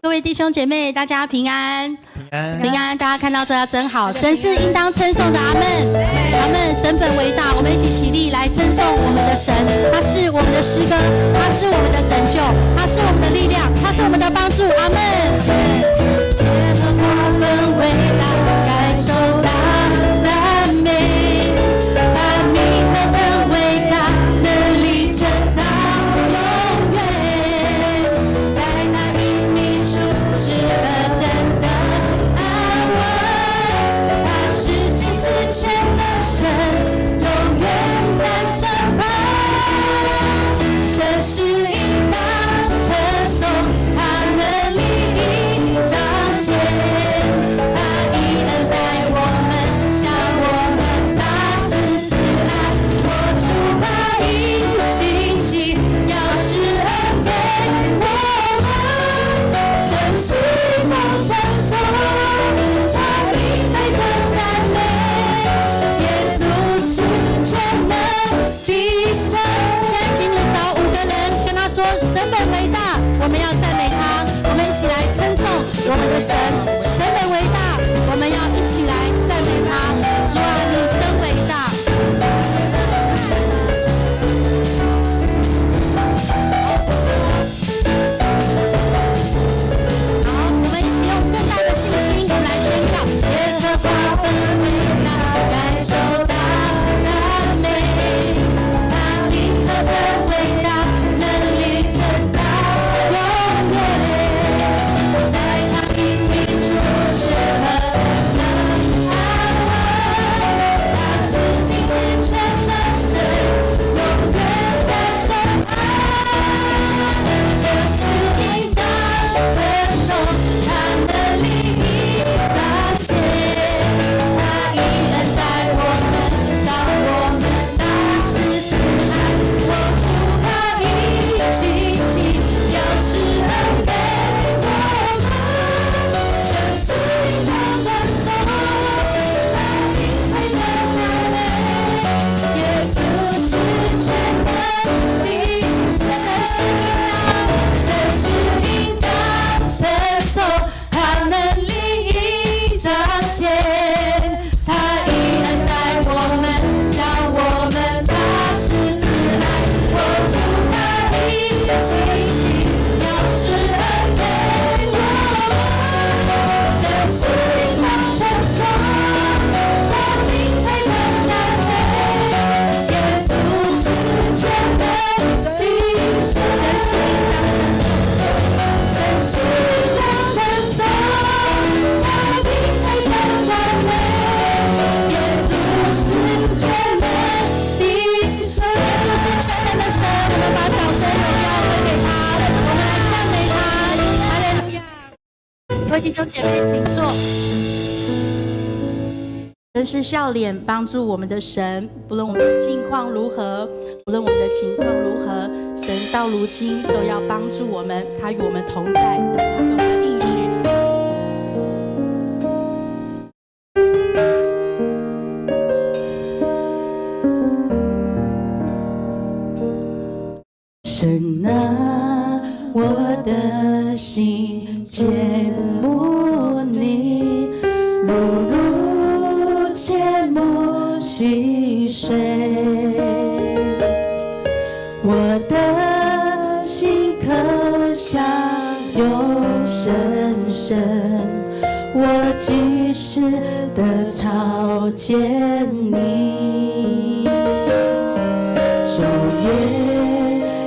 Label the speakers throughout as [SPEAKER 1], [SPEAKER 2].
[SPEAKER 1] 各位弟兄姐妹，大家平安，平安！大家看到这真好，神是应当称颂的，阿们，阿们！神本为大，我们一起起立来称颂我们的神，他是我们的诗歌，他是我们的拯救，他是我们的力量，他是我们的帮助，阿们！耶和华本为大，该受大赞美，他名何等伟大，能力直到永远，在他隐秘处是何等的安稳，他是信实全能神，永远在身旁，神是应当称颂，他能力已彰显，他以恩待我们，向我们大施慈爱，我主他已兴起，要施恩给我们，神是应当称颂，他应配得赞美，耶稣是全能的神。现在请你找5个人跟他说，神本为大，我们要赞美他，我们一起来称颂我们的神，神本为大，我们要一起来赞美他，主啊，你真伟大。好，我们一起用更大的信心，我们来宣告：耶和华本为大，该受大赞美，他名何等伟大，能力直到永远，在他隐秘处是何等的安稳，他是信实全能神，永远在身旁，这是应当称颂，他能力已彰显，他以恩待我们，当我们大施慈爱，我主他已兴起，要施恩给我们，这是应当称颂，他应配得赞美，耶稣是全能的神，是应当称颂，他能力已彰显，他以恩待我们，叫我们大施慈爱，我主他已兴起，要施恩给我们，神是应当称颂，他应配得赞美，耶稣是全能的神，神是应当称颂，神是应当称颂，他应配得赞美，耶稣是全能的神，说耶稣是全能的神，我们把掌声荣耀归给他，我们来赞美他，哈利路亚！各位弟兄姐妹，请坐。神是笑脸帮助我们的神，不论我们的境况如何，无论我们的情况如何，神到如今都要帮助我们，他与我们同在，这是他对我们的应许。神啊，我的心切慕你，如切慕溪水，我的心渴想永生神，我即时的朝见你，昼夜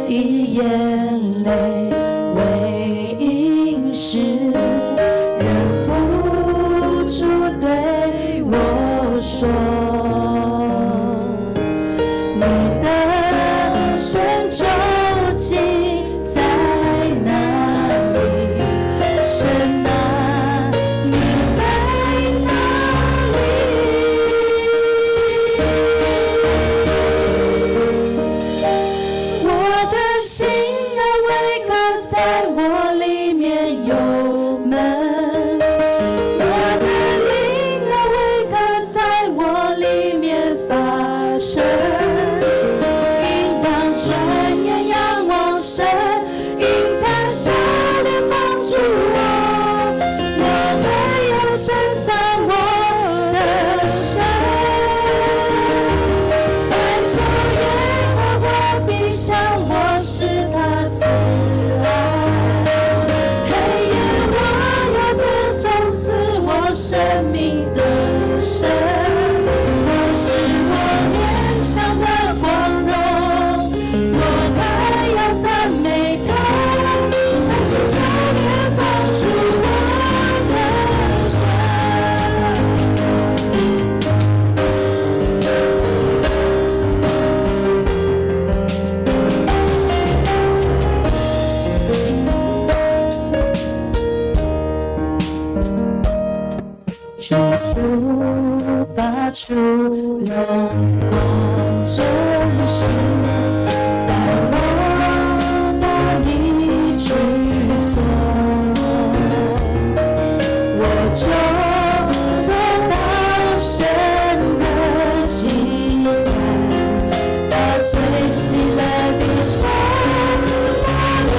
[SPEAKER 1] 以眼泪为饮食，忍不住对我说，你的神究竟在哪里？神啊，你在哪里？我的心啊，为何在我里面忧闷？我的灵啊，为何在我里面荣光真实，带我到你居所，我就走到神的祭坛，到最喜乐的神那里。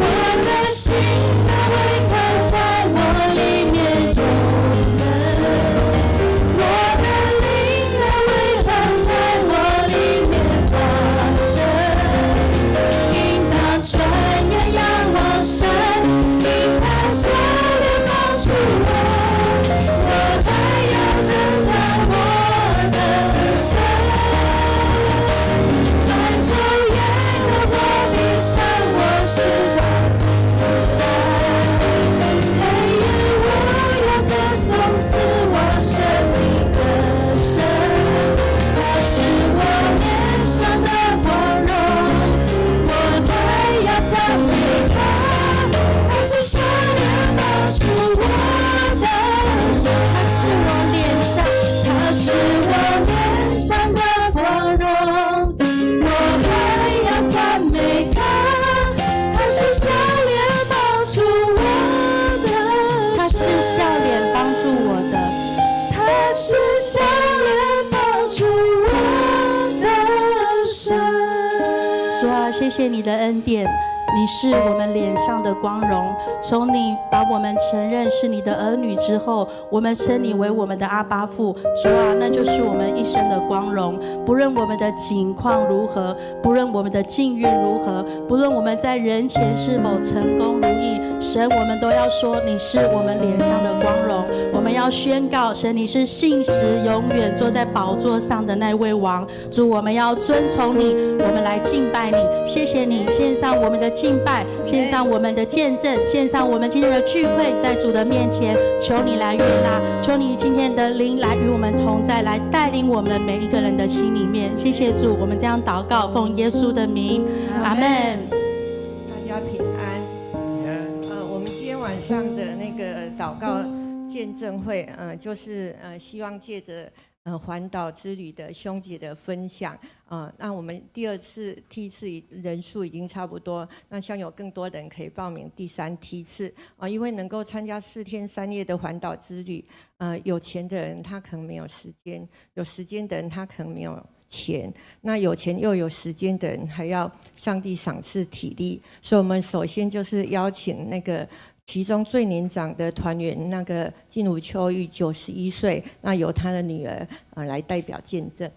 [SPEAKER 1] 我的心它为它在我里面永恒，我的灵它为它在我里面发生，应当转眼仰望神，应当笑脸帮助我还要称赞我的神，满昼夜的我闭上我是他慈爱，黑夜我要歌颂赐我生命的神，他是我脸上的光荣，我还要赞美他，他是笑脸帮助我的神，他是我脸上，他是我脸上的光荣，我还要赞美他，他是笑脸帮助我的，他是笑脸帮助我的，他是笑脸帮助我的神。主啊，谢谢你的恩典，你是我们脸上的光荣。从你把我们承认是你的儿女之后，我们称你为我们的阿爸父。主啊，那就是我们一生的光荣。不论我们的境况如何，不论我们的境遇如何，不论我们在人前是否成功如意，神，我们都要说你是我们脸上的光荣。我们要宣告，神，你是信实永远坐在宝座上的那位王。主，我们要遵从你，我们来敬拜你。谢谢你，献上我们的敬拜，献上我们的见证，献上我们今天的聚会，在主的面前，求你来悦纳，求你今天的灵来与我们同在，来带领我们每一个人的心里面。谢谢主，我们这样祷告，奉耶稣的名，阿们。
[SPEAKER 2] 大家平安。我们今天晚上的那个祷告见证会，就是希望借着环岛之旅的兄姐的分享，那我们第二次梯次人数已经差不多，那希望有更多人可以报名第3梯次，因为能够参加4天3夜的环岛之旅，有钱的人他可能没有时间，有时间的人他可能没有钱，那有钱又有时间的人还要上帝赏赐体力，所以我们首先就是邀请那个其中最年长的团员那个金武秋玉91岁，那由他的女儿来代表见证。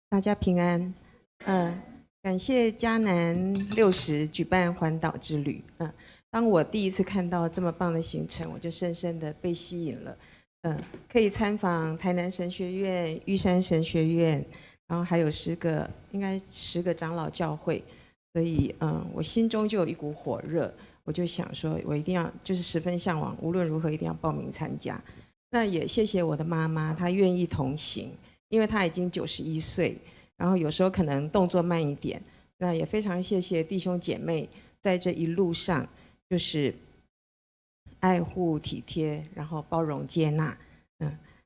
[SPEAKER 3] 大家平安。感谢嘉南60举办环岛之旅。当我第一次看到这么棒的行程，我就深深的被吸引了。可以参访台南神学院、玉山神学院，然后还有应该10个长老教会，所以我心中就有一股火热，我就想说，我一定要就是十分向往，无论如何一定要报名参加。那也谢谢我的妈妈，她愿意同行，因为她已经91岁，然后有时候可能动作慢一点。那也非常谢谢弟兄姐妹在这一路上，就是爱护体贴，然后包容接纳，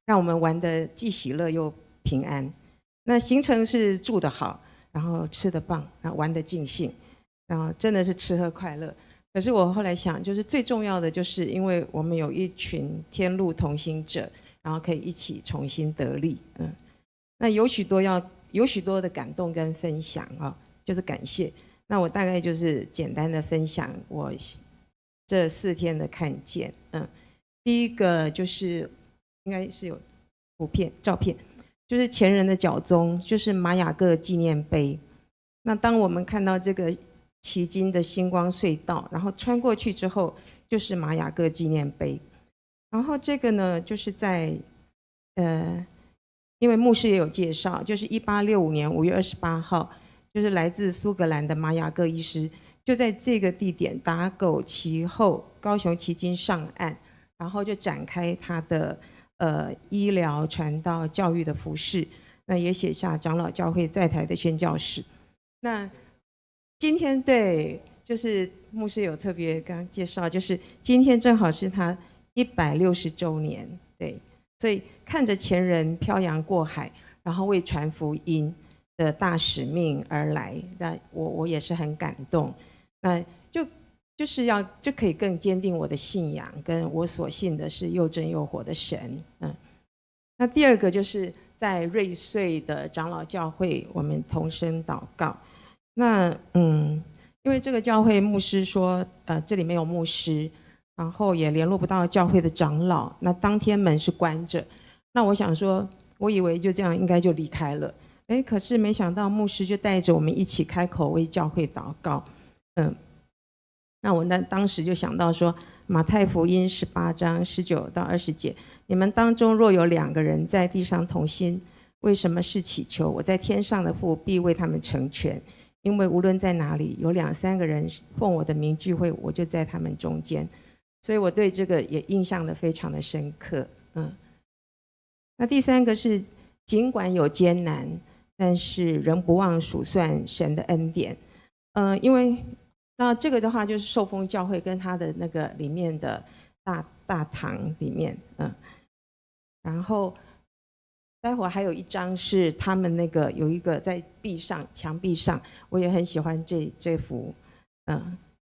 [SPEAKER 3] 让我们玩得既喜乐又平安。那行程是住得好，然后吃得棒，然后玩得尽兴，然后真的是吃喝快乐。可是我后来想，就是最重要的，就是因为我们有一群天路同行者，然后可以一起重新得力。那有许多的感动跟分享啊，就是感谢。那我大概就是简单的分享我这4天的看见。第一个就是应该是有照片，就是前人的脚踪，就是玛雅各纪念碑。那当我们看到这个奇经的星光隧道，然后穿过去之后，就是玛雅各纪念碑。然后这个呢，就是在因为牧师也有介绍，就是1865年5月28号，就是来自苏格兰的玛雅各医师，就在这个地点打狗其后，高雄旗津上岸，然后就展开他的医疗、传道、教育的服事，那也写下长老教会在台的宣教史。那今天对，就是牧师有特别刚刚介绍，就是今天正好是他160周年，对，所以看着前人漂洋过海，然后为传福音的大使命而来，那我也是很感动。那就是就可以更坚定我的信仰，跟我所信的是又真又活的神。那第二个就是在瑞穗的长老教会，我们同声祷告。那因为这个教会牧师说，这里没有牧师，然后也联络不到教会的长老，那当天门是关着。那我想说，我以为就这样应该就离开了，可是没想到牧师就带着我们一起开口为教会祷告。那我当时就想到说，马太福音18章19到20节，你们当中若有2个人在地上同心，为什么是祈求，我在天上的父必为他们成全。因为无论在哪里有2、3个人奉我的名聚会，我就在他们中间。所以我对这个也印象的非常的深刻。那第3个是，尽管有艰难，但是仍不忘数算神的恩典。因为那这个的话就是受封教会跟他的那个里面的大堂里面，然后待会儿还有一张是他们那个有一个在墙壁上，我也很喜欢这幅，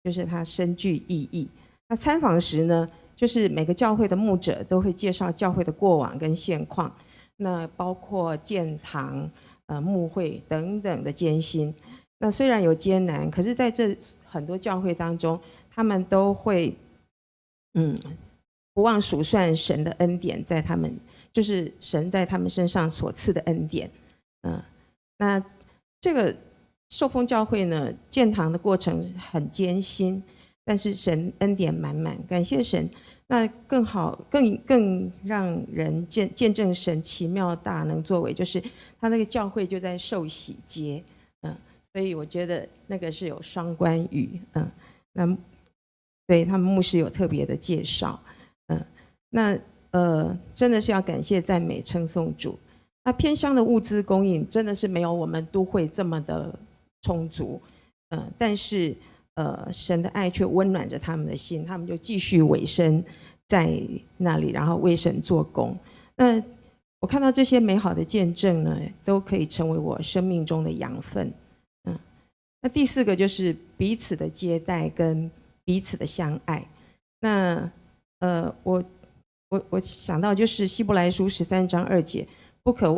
[SPEAKER 3] 就是它深具意义。那参访时呢，就是每个教会的牧者都会介绍教会的过往跟现况，那包括建堂、牧会等等的艰辛。那虽然有艰难，可是在这很多教会当中，他们都会不忘数算神的恩典，在他们就是神在他们身上所赐的恩典。那这个受封教会呢，建堂的过程很艰辛，但是神恩典满满，感谢神。那更好更让人见证神奇妙大能作为，就是他那个教会就在受洗街，所以我觉得那个是有双关语。那对他们牧师有特别的介绍。那真的是要感谢赞美称颂主。那偏乡的物资供应真的是没有我们都会这么的充足，但是神的爱却温暖着他们的心，他们就继续委身在那里，然后为神做工。那我看到这些美好的见证呢，都可以成为我生命中的养分。那第4个就是彼此的接待跟彼此的相爱。那我想到就是希伯来书13章2节，不可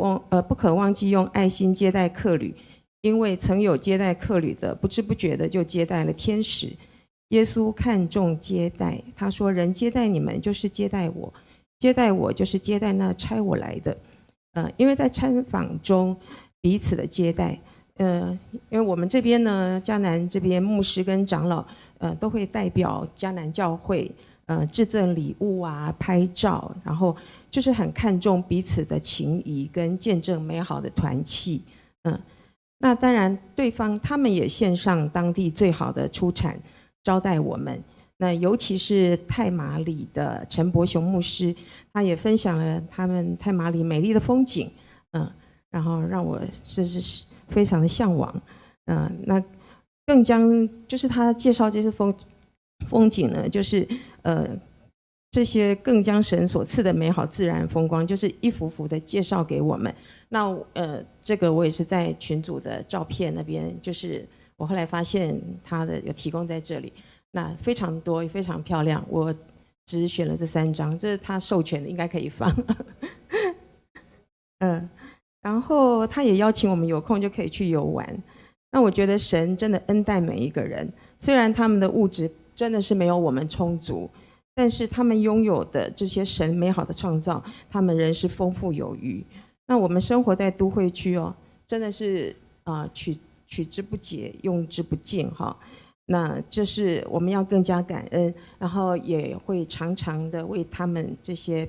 [SPEAKER 3] 忘记用爱心接待客旅，因为曾有接待客旅的，不知不觉的就接待了天使。耶稣看重接待，他说：“人接待你们，就是接待我；接待我，就是接待那差我来的。”因为在参访中彼此的接待。因为我们这边呢，迦南这边牧师跟长老，都会代表迦南教会，致赠礼物啊，拍照，然后就是很看重彼此的情谊跟见证美好的团契。那当然，对方他们也献上当地最好的出产招待我们。那尤其是太麻里的陈伯雄牧师，他也分享了他们太麻里美丽的风景，然后让我是非常的向往。那更将就是他介绍这些风景呢，就是这些更将神所赐的美好自然风光，就是一幅幅的介绍给我们。那这个我也是在群组的照片那边，就是我后来发现他的有提供在这里，那非常多，非常漂亮。我只选了这3张，这是他授权的，应该可以放。然后他也邀请我们有空就可以去游玩。那我觉得神真的恩待每一个人，虽然他们的物质真的是没有我们充足，但是他们拥有的这些神美好的创造，他们仍是丰富有余。那我们生活在都会区哦，真的是取之不竭，用之不尽哈。那就是我们要更加感恩，然后也会常常的为他们这些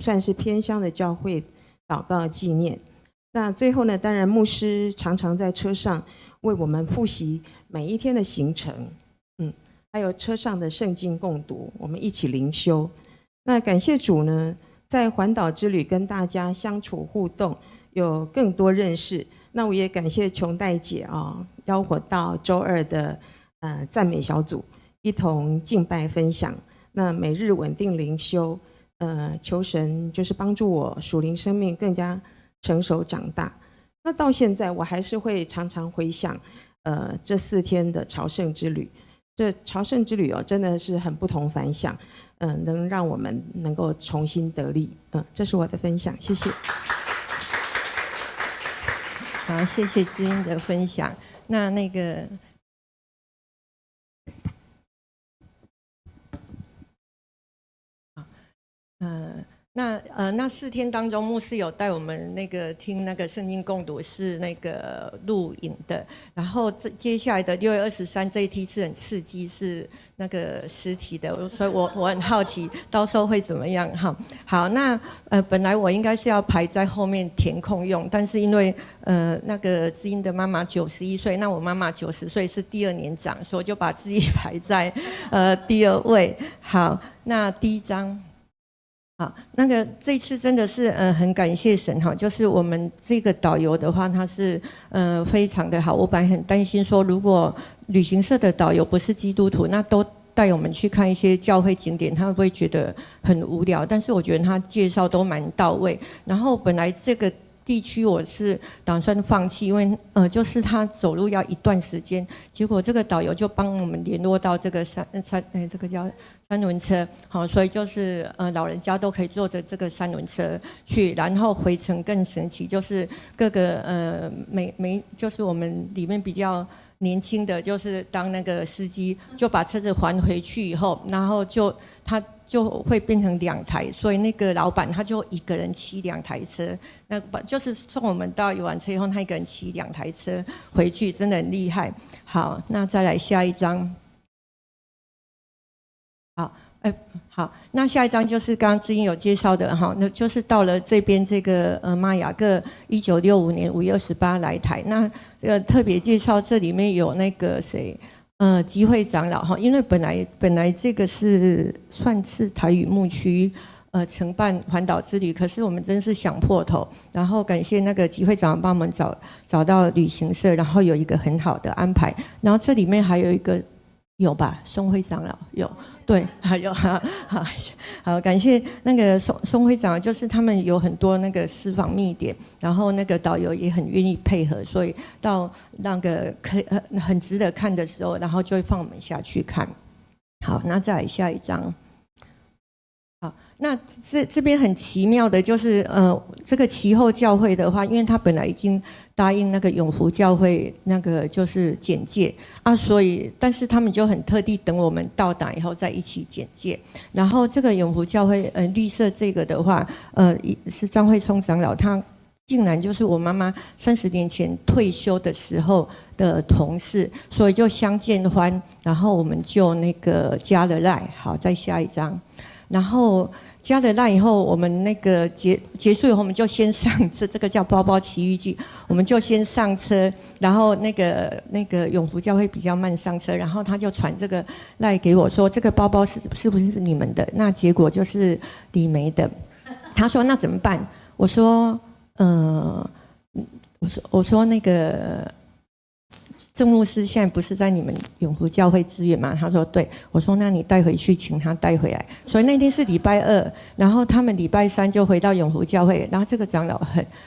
[SPEAKER 3] 算是偏乡的教会祷告纪念。那最后呢，当然牧师常常在车上为我们复习每一天的行程，还有车上的圣经共读，我们一起灵修。那感谢主呢，在环岛之旅跟大家相处互动，有更多认识。那我也感谢琼代姐啊，邀我到周二的赞美小组，一同敬拜分享。那每日稳定灵修，求神就是帮助我属灵生命更加成熟长大。那到现在我还是会常常回想，这4天的朝圣之旅。这朝圣之旅真的是很不同凡响，能让我们能够重新得力。这是我的分享，谢谢。
[SPEAKER 2] 好，谢谢知音的分享。那个，那4天当中，牧师有带我们听那个圣经共读是那个录影的，然后接下来的6月23这一梯是很刺激，是那个实体的，所以我很好奇到时候会怎么样哈。好，那本来我应该是要排在后面填空用，但是因为那个知音的妈妈91岁，那我妈妈90岁是第2年长，所以我就把自己排在第2位。好，那第1章。好，这次真的是很感谢神哈，就是我们这个导游的话，他是非常的好。我本来很担心说，如果旅行社的导游不是基督徒，那都带我们去看一些教会景点，他会不会觉得很无聊？但是我觉得他介绍都蛮到位。然后本来这个地区我是打算放弃，因为就是他走路要一段时间，结果这个导游就帮我们联络到这个这个叫3轮车，好，所以就是老人家都可以坐着这个3轮车去，然后回程更神奇，就是各个就是我们里面比较年轻的，就是当那个司机就把车子还回去以后，然后他就会变成2台，所以那个老板他就一个人骑2台车，那就是送我们到游览车以后，他一个人骑2台车回去，真的很厉害。好，那再来下一章。好，那下一章就是刚刚知音有介绍的哈，那就是到了这边这个玛雅各1965年5月28来台，那特别介绍这里面有那个谁集会长老哈，因为本来这个算是台语牧区承办环岛之旅，可是我们真是想破头，然后感谢那个集会长帮我们找到旅行社，然后有一个很好的安排，然后这里面还有一个。有吧，松辉长老有，对，还有好，感谢那个松辉长老，就是他们有很多那个私房密点，然后那个导游也很愿意配合，所以到那个很值得看的时候，然后就会放我们下去看。好，那再来下一章。好，那这边很奇妙的就是这个其后教会的话，因为他本来已经答应那个永福教会那个就是简介啊，所以但是他们就很特地等我们到达以后再一起简介。然后这个永福教会绿色这个的话，是张惠聪长老，他竟然就是我妈妈30年前退休的时候的同事，所以就相见欢，然后我们就那个加了赖。好，再下一章。然后加了赖以后，我们那个结束以后，我们就先上车，这个叫包包奇遇记，我们就先上车，然后那个永福教会比较慢上车，然后他就传这个赖给我说，这个包包是不是你们的？那结果就是李梅的。他说那怎么办？我说我说那个。郑牧师现在不是在你们永福教会支援吗？他说对，我说那你带回去，请他带回来。所以那天是礼拜2，然后他们礼拜3就回到永福教会，然后这个长老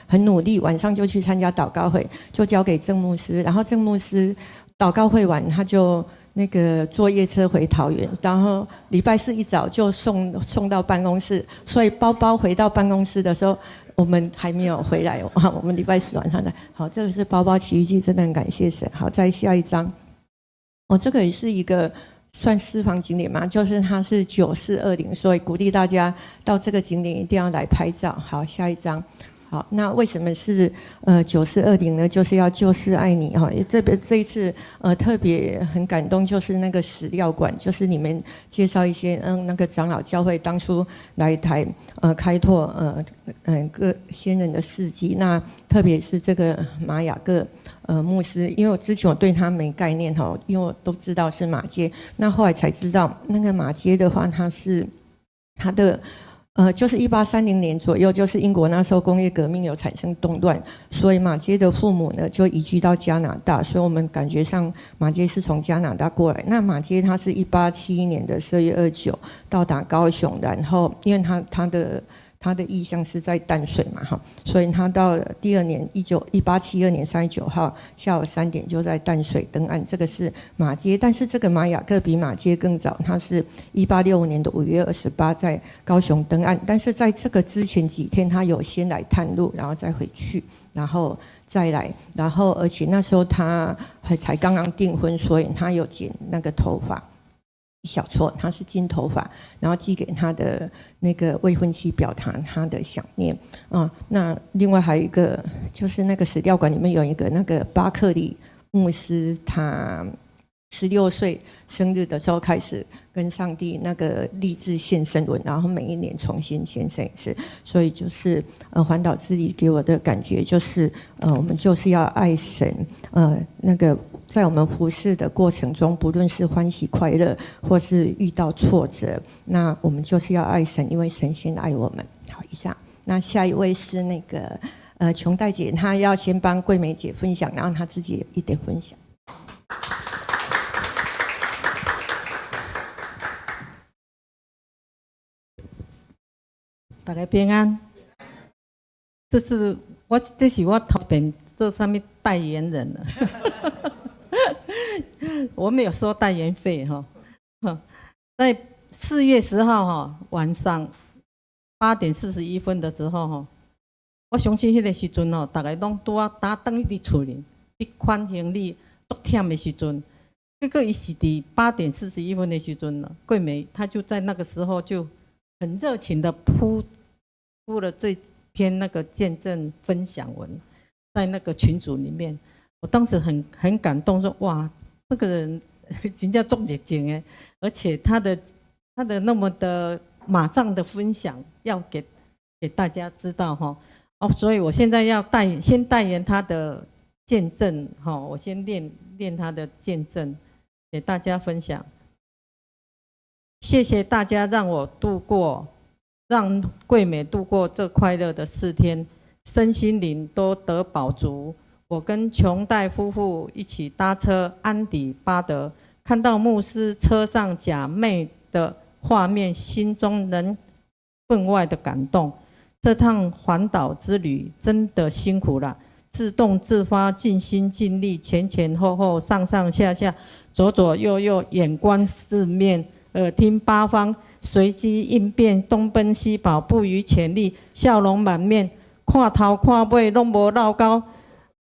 [SPEAKER 2] 很努力，晚上就去参加祷告会，就交给郑牧师，然后郑牧师祷告会完，他就那个坐夜车回桃园，然后礼拜4一早就送到办公室，所以包包回到办公室的时候。我们还没有回来，我们礼拜4晚上的。好，这个是包包奇遇记，真的很感谢神。好，再下一张。这个也是一个算私房景点嘛，就是它是9420，所以鼓励大家到这个景点一定要来拍照。好，下一张。好，那为什么是9420呢？就是要就是爱你哈。这一次特别很感动，就是那个史料馆，就是你们介绍一些那个长老教会当初来台开拓各先人的事迹。那特别是这个马雅各牧师，因为我之前我对他没概念哈，因为我都知道是马街，那后来才知道那个马街的话，他的就是1830年左右，就是英国那时候工业革命有产生动乱，所以马偕的父母呢就移居到加拿大，所以我们感觉上马偕是从加拿大过来。那马偕他是1871年的12月29到达高雄，然后因为他的意向是在淡水嘛，哈，所以他到第二年1872年3月9号下午3点就在淡水登岸，这个是马偕。但是这个马雅各比马偕更早，他是1865年的5月28在高雄登岸，但是在这个之前几天，他有先来探路，然后再回去，然后再来，然后而且那时候他才刚刚订婚，所以他有剪那个头发。小撮，他是金头发，然后寄给他的那个未婚妻，表达他的想念。那另外还有一个，就是那个史料馆里面有一个那个巴克里牧师，他16岁生日的时候开始跟上帝那个立志献圣文，然后每一年重新献圣一次。所以就是环岛之旅给我的感觉就是我们就是要爱神，那个在我们服事的过程中，不论是欢喜快乐或是遇到挫折，那我们就是要爱神，因为神先爱我们。好，以上。那下一位是那个琼黛姐，她要先帮桂梅姐分享，然后她自己也得分享。
[SPEAKER 4] 大家平安。这是我头边做什么代言人了？我没有收代言费哈。在4月10号哈晚上8点41分的时候哈，我相信迄个时阵哦，大家拢拄啊打倒去伫厝里，伫款行李足忝的时阵，结果伊是伫8点41分的时阵呢，桂梅她就在那个时候就很热情的铺了这篇那个见证分享文，在那个群组里面，我当时很感动，说哇，这个人真叫重热情哎，而且他的那么的马上的分享，要给大家知道哈哦，所以我现在要先代言他的见证哈，我先念他的见证给大家分享。谢谢大家让桂美度过这快乐的4天，身心灵都得饱足。我跟琼黛夫妇一起搭车安迪巴德，看到牧师车上假妹的画面，心中仍分外的感动。这趟环岛之旅真的辛苦了，自动自发，尽心尽力，前前后后，上上下下，左左右右，眼观四面，耳听八方，随机应变，东奔西跑，不遗潜力，笑容满面，看头看尾拢无落高，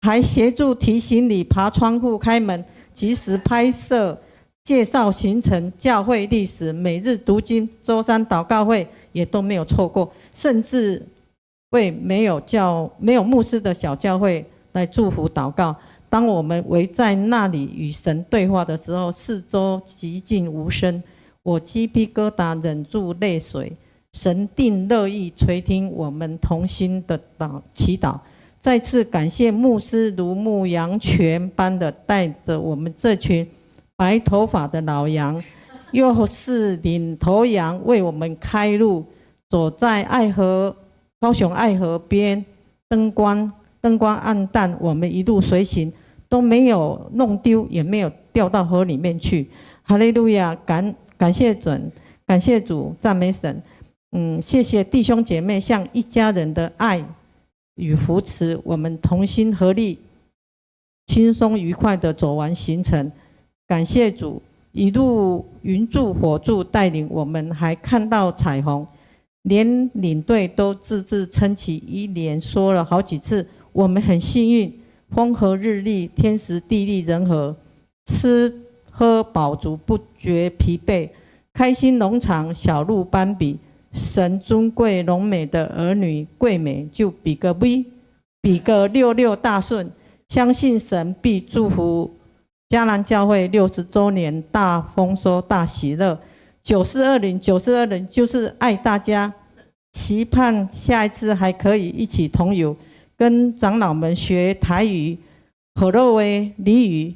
[SPEAKER 4] 还协助提行李、爬窗户、开门，及时拍摄、介绍行程、教会历史、每日读经、周三祷告会也都没有错过，甚至为没有牧师的小教会来祝福祷告。当我们围在那里与神对话的时候，四周寂静无声，我鸡皮疙瘩，忍住泪水。神定乐意垂听我们同心的祈祷。再次感谢牧师如牧羊犬般的带着我们这群白头发的老羊，又是领头羊为我们开路，走在高雄爱河边，灯光暗淡，我们一路随行，都没有弄丢，也没有掉到河里面去。哈利路亚，感谢主，赞美神。谢谢弟兄姐妹像一家人的爱与扶持，我们同心合力，轻松愉快的走完行程。感谢主，一路云柱火柱带领我们，还看到彩虹，连领队都字字称奇，一连说了好几次。我们很幸运，风和日丽，天时地利人和，吃喝饱足，不觉疲惫。开心农场小鹿斑比，神尊贵荣美的儿女桂美就比个 V， 比个66大顺。相信神必祝福迦南教会60周年大丰收大喜乐。9420就是爱大家，期盼下一次还可以一起同游，跟长老们学台语、河洛威、俚语。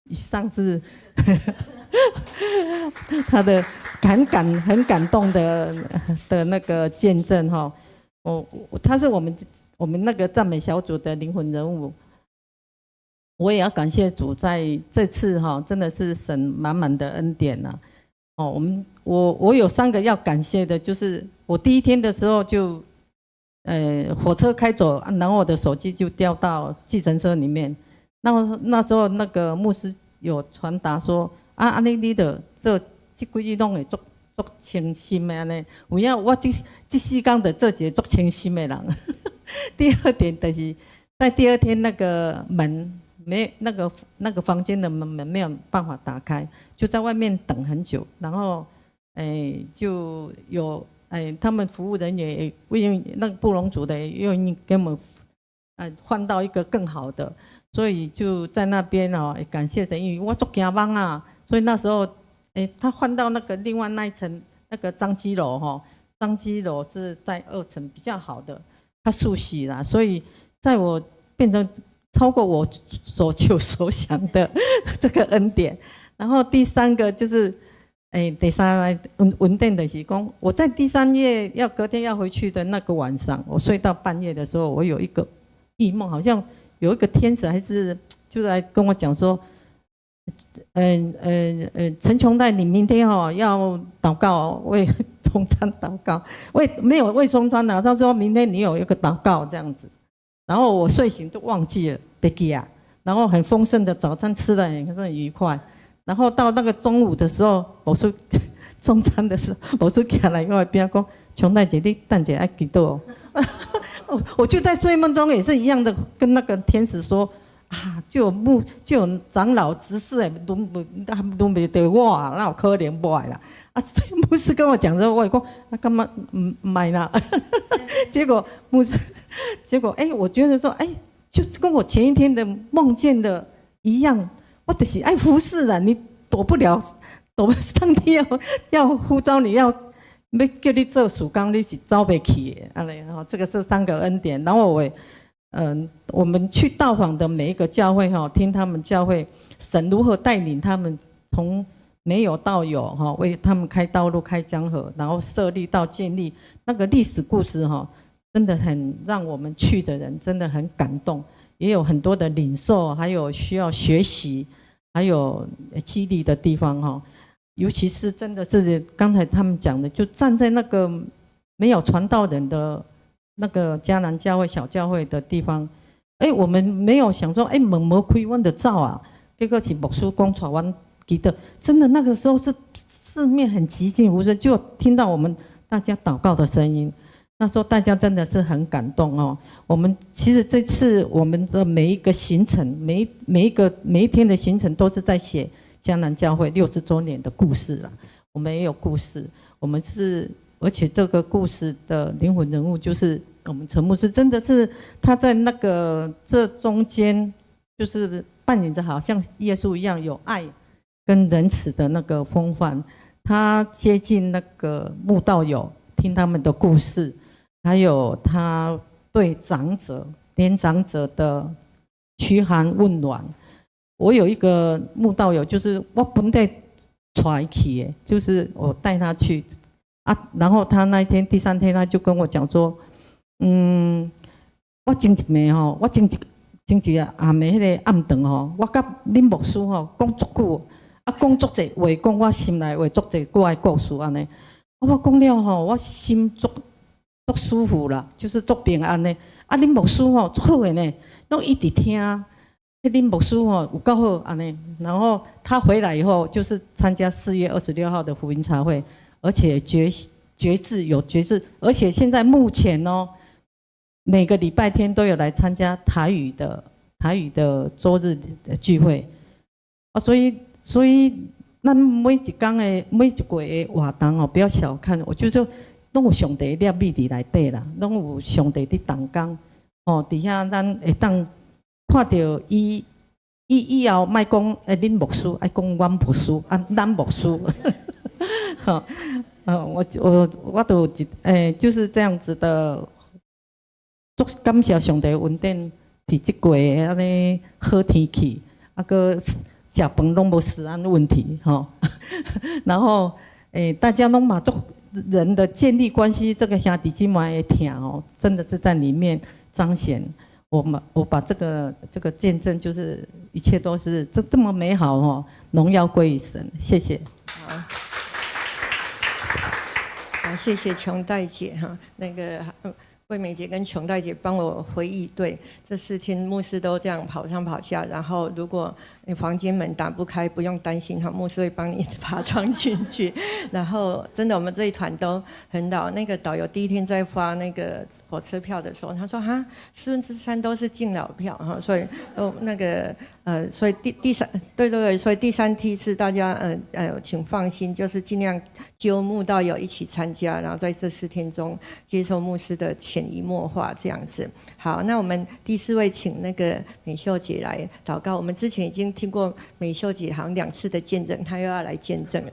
[SPEAKER 4] 以上是他的很感动的那个见证哈。他是我们那个赞美小组的灵魂人物。我也要感谢主，在这次哈，真的是神满满的恩典呐。我有3个要感谢的，就是我第一天的时候就，火车开走，然后我的手机就掉到计程车里面。那时候那个牧师有传达说，你的这几日拢会做清心的安尼，有影我这世间的这些做清心的人。第二点就是在第2天那个门。那个房间的门没有办法打开，就在外面等很久。然后，就有他们服务人员也愿意，那个布隆族的也愿意给我们换到一个更好的，所以就在那边哦，感谢神，因为我做惊慌啊，所以那时候他换到那个另外那一层那个张基楼哈，张基楼是在2层比较好的，他熟悉啦，所以在我变成。超过我所求所想的这个恩典。然后第3个就是，第3稳定的是说，我在第3夜隔天要回去的那个晚上，我睡到半夜的时候，我有一个异梦，好像有一个天使还是就来跟我讲说，陈琼代，你明天要祷告，为松川祷告，没有为松川的，他说明天你有一个祷告这样子。然后我睡醒就忘记了，别记啊。然后很丰盛的早餐吃得很愉快。然后到那个中午的时候，我说中餐的时候，我说起来我边讲，琼代姐你等一下要祈祷哦。我就在睡梦中也是一样的，跟那个天使说就有长老执事轮不到我，那有可怜不来啦。牧师跟我讲之后，我也说干嘛买啦？结果我觉得说就跟我前一天的梦见的一样，我就是爱服侍啊，你躲不了，上帝要呼召你，要叫你做事工，你是走不去的。这个是3个恩典。然后我们去到访的每一个教会听他们教会神如何带领他们从没有到有为他们开道路、开江河，然后设立到建立那个历史故事真的很让我们去的人真的很感动，也有很多的领受，还有需要学习，还有激励的地方尤其是真的是刚才他们讲的，就站在那个没有传道人的那个迦南教会小教会的地方，我们没有想说门没开我们就走啊，结果是牧师讲带我们记得，真的那个时候是四面很寂静无声，就听到我们大家祷告的声音。那时候大家真的是很感动我们其实这次我们的每一个行程，每一天的行程都是在写迦南教会60周年的故事啦。我们也有故事，而且这个故事的灵魂人物就是我们陈牧师，真的是他在那个这中间，就是扮演着好像耶稣一样有爱跟仁慈的那个风范。他接近那个慕道友，听他们的故事，还有他对年长者的嘘寒问暖。我有一个慕道友，就是我本来带去的，就是我带他去然后他那一天第3天他就跟我讲说，我前一暝我前一个暗暝迄个暗顿我甲恁牧师讲足久，讲足济话，讲我心内话足济我的故事安尼。我讲了我心足舒服啦，就是足平安的。恁牧师足好的呢，拢一直听。恁牧师有够好安尼。然后他回来以后，就是参加4月26号的福音茶会，而且有决志，而且现在目前每个礼拜天都有来参加台语的周日的聚会所以咱每一天的每一个的活动不要小看，我觉得拢有上帝的秘伫内底啦，拢有上帝伫动工伫遐，咱会当看到以后莫讲恁牧师，爱讲阮牧师咱牧师我都就是这样子的，足感谢上帝恩典，伫即个安尼好天气，个食饭拢无食安问题哈。然后大家拢嘛做人的建立关系，这个兄弟姐妹的听哦，真的是在里面彰显。我把这个见证，就是一切都是这么美好哦，荣耀归于神，谢谢。
[SPEAKER 2] 好，好，谢谢琼代姐哈，那个惠美姐跟琼代姐帮我回忆，对，这4天牧师都这样跑上跑下，然后如果你房间门打不开，不用担心哈，牧师会帮你爬窗进去。然后真的，我们这一团都很老。那个导游第1天在发那个火车票的时候，他说哈，3/4都是敬老票哈，所以那个所以第三对，所以第3梯次大家请放心，就是尽量揪慕道友一起参加，然后在这4天中接受牧师的潜移默化这样子。好，那我们第4位请那个美秀姐来祷告。我们之前已经听过美秀姐好像2次的见证，她又要来见证了。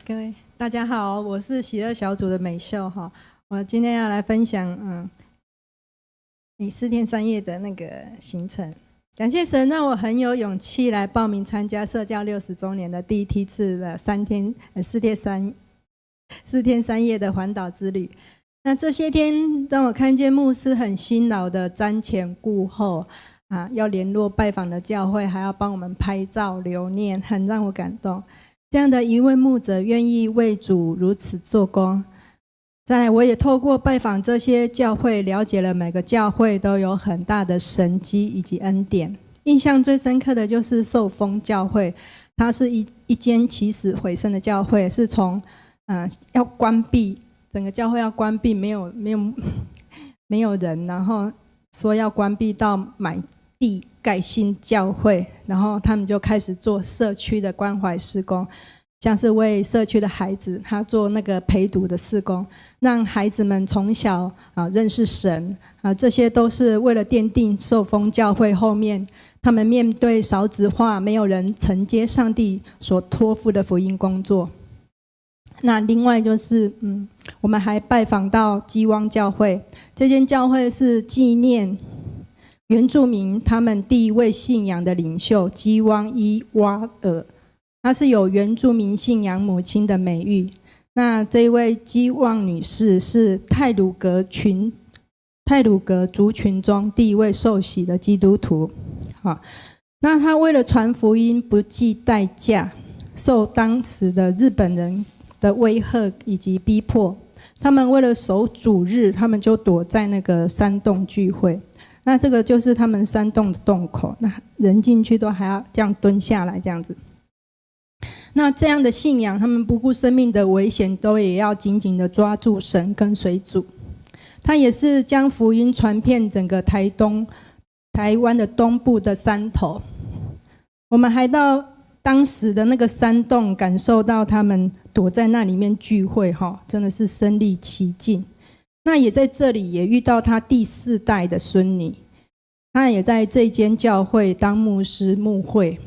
[SPEAKER 5] 各位大家好，我是喜乐小组的美秀哈。我今天要来分享你4天3夜的那个行程。感谢神让我很有勇气来报名参加社教60周年的第1梯次的4天3夜的环岛之旅。那这些天让我看见牧师很辛劳的瞻前顾后要联络拜访的教会，还要帮我们拍照留念，很让我感动。这样的一位牧者愿意为主如此做工。再来，我也透过拜访这些教会，了解了每个教会都有很大的神迹以及恩典。印象最深刻的就是受封教会，它是一间起死回生的教会，是从要关闭，整个教会要关闭，没有人，然后说要关闭到买地盖新教会，然后他们就开始做社区的关怀事工，像是为社区的孩子，他做那个陪读的事工，让孩子们从小认识神这些都是为了奠定受封教会后面他们面对少子化，没有人承接上帝所托付的福音工作。那另外就是我们还拜访到基汪教会，这间教会是纪念原住民他们第一位信仰的领袖基汪伊瓦尔，她是有原住民信仰母亲的美誉。那这一位基汪女士是太鲁阁族群中第一位受洗的基督徒。那她为了传福音不计代价，受当时的日本人的威吓以及逼迫，他们为了守主日，他们就躲在那个山洞聚会。那这个就是他们山洞的洞口，那人进去都还要这样蹲下来这样子。那这样的信仰，他们不顾生命的危险，都也要紧紧的抓住神，跟随主。他也是将福音传遍整个台湾的东部的山头。我们还到当时的那个山洞，感受到他们躲在那里面聚会，真的是身临其境。那也在这里也遇到他第4代的孙女，他也在这间教会当牧师牧会。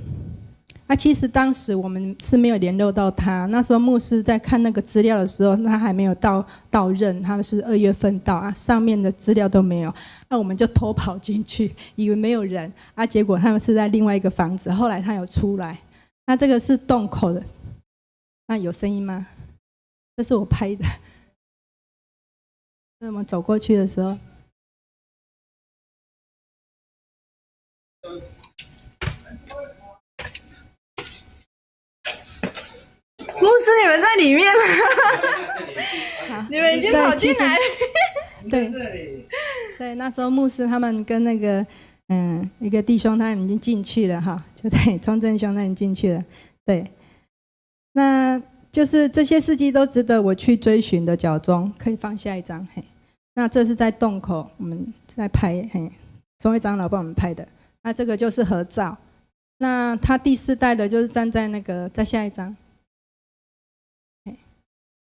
[SPEAKER 5] 其实当时我们是没有联络到他，那时候牧师在看那个资料的时候，他还没有到任，他是2月份到上面的资料都没有。那我们就偷跑进去，以为没有人结果他们是在另外一个房子，后来他有出来。那这个是洞口的，那有声音吗？这是我拍的。我们走过去的时候，
[SPEAKER 6] 牧师，你们在里面吗？你们已经跑进来。
[SPEAKER 5] 对，那时候牧师他们跟那个一个弟兄他们已经进去了就对，钟正兄他们进去了。对，那就是这些事迹都值得我去追寻的脚踪。可以放下一张。那这是在洞口我们在拍，钟会长老帮我们拍的。那这个就是合照。那他第4代的就是站在那个，再下一张。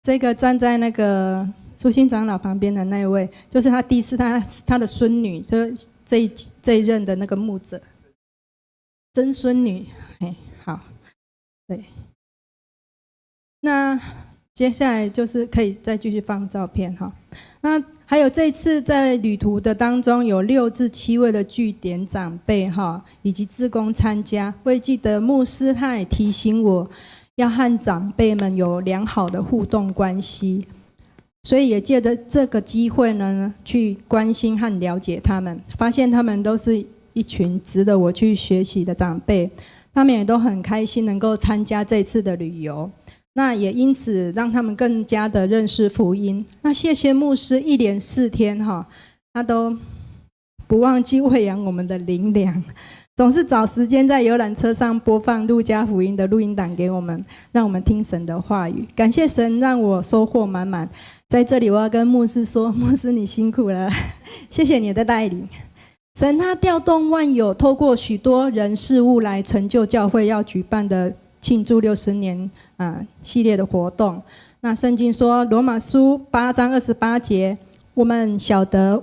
[SPEAKER 5] 这个站在那个苏新长老旁边的那一位，就是他第4代他的孙女，就是这一任的那个牧者，曾孙女。好，对。那接下来就是可以再继续放照片哈。那还有这次在旅途的当中，有6至7位的据点长辈哈，以及志工参加。我也记得牧师他也提醒我，要和长辈们有良好的互动关系，所以也借着这个机会呢，去关心和了解他们，发现他们都是一群值得我去学习的长辈，他们也都很开心能够参加这次的旅游。那也因此让他们更加的认识福音。那谢谢牧师一连4天哈，他都不忘记喂养我们的灵粮，总是找时间在游览车上播放路加福音的录音档给我们，让我们听神的话语。感谢神让我收获满满。在这里我要跟牧师说，牧师你辛苦了，谢谢你的带领。神他调动万有，透过许多人事物来成就教会要举办的庆祝60年系列的活动。那圣经说罗马书8章28节，我们晓得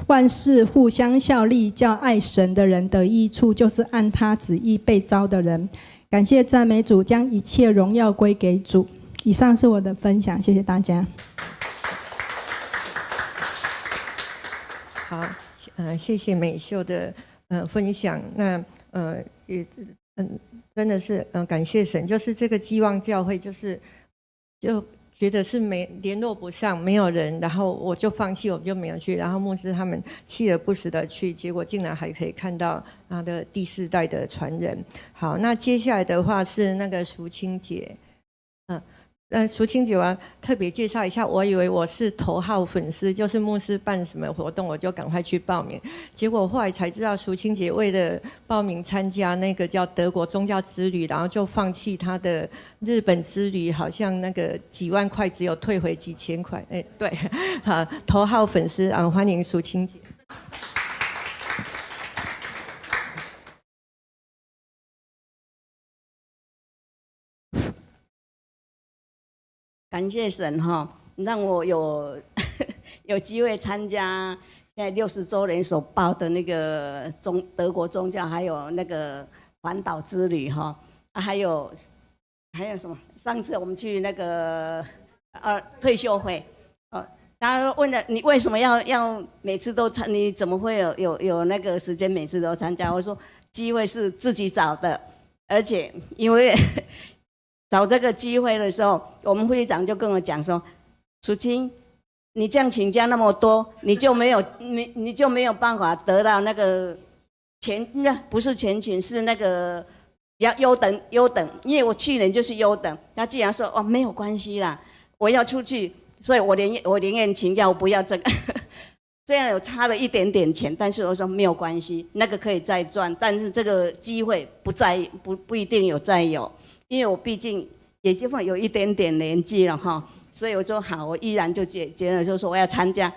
[SPEAKER 5] 万事互相效力，叫爱神的人得益处，就是按他旨意被召的人。感谢赞美主，将一切荣耀归给主。以上是我的分享，谢谢大家。
[SPEAKER 2] 好，谢谢美秀的分享。那也真的是感谢神，就是这个希望教会就觉得是联络不上，没有人，然后我就放弃，我就没有去。然后牧师他们锲而不舍的去，结果竟然还可以看到他的第4代的传人。好，那接下来的话是那个淑清姐，淑清姐我要特别介绍一下，我以为我是头号粉丝，就是牧师办什么活动我就赶快去报名，结果后来才知道淑清姐为了报名参加那个叫德国宗教之旅，然后就放弃她的日本之旅，好像那个几万块只有退回几千块。对，头号粉丝欢迎淑清姐。
[SPEAKER 7] 感谢神哈，让我有有机会参加现在60周年所报的那个德国宗教，还有那个环岛之旅哈，还有什么？上次我们去那个退休会，大家问了你为什么要每次都参？你怎么会有那个时间每次都参加？我说机会是自己找的，而且因为找这个机会的时候，我们会长就跟我讲说：“淑清，你这样请假那么多，你就没有办法得到那个不是前勤，是那个优等，因为我去年就是优等。他既然说没有关系啦，我要出去，所以我宁愿请假，我不要这个。虽然有差了一点点钱，但是我说没有关系，那个可以再赚，但是这个机会不一定有再有。”因为我毕竟也就有一点点年纪了哈，所以我说好，我依然就觉得就是说我要参加，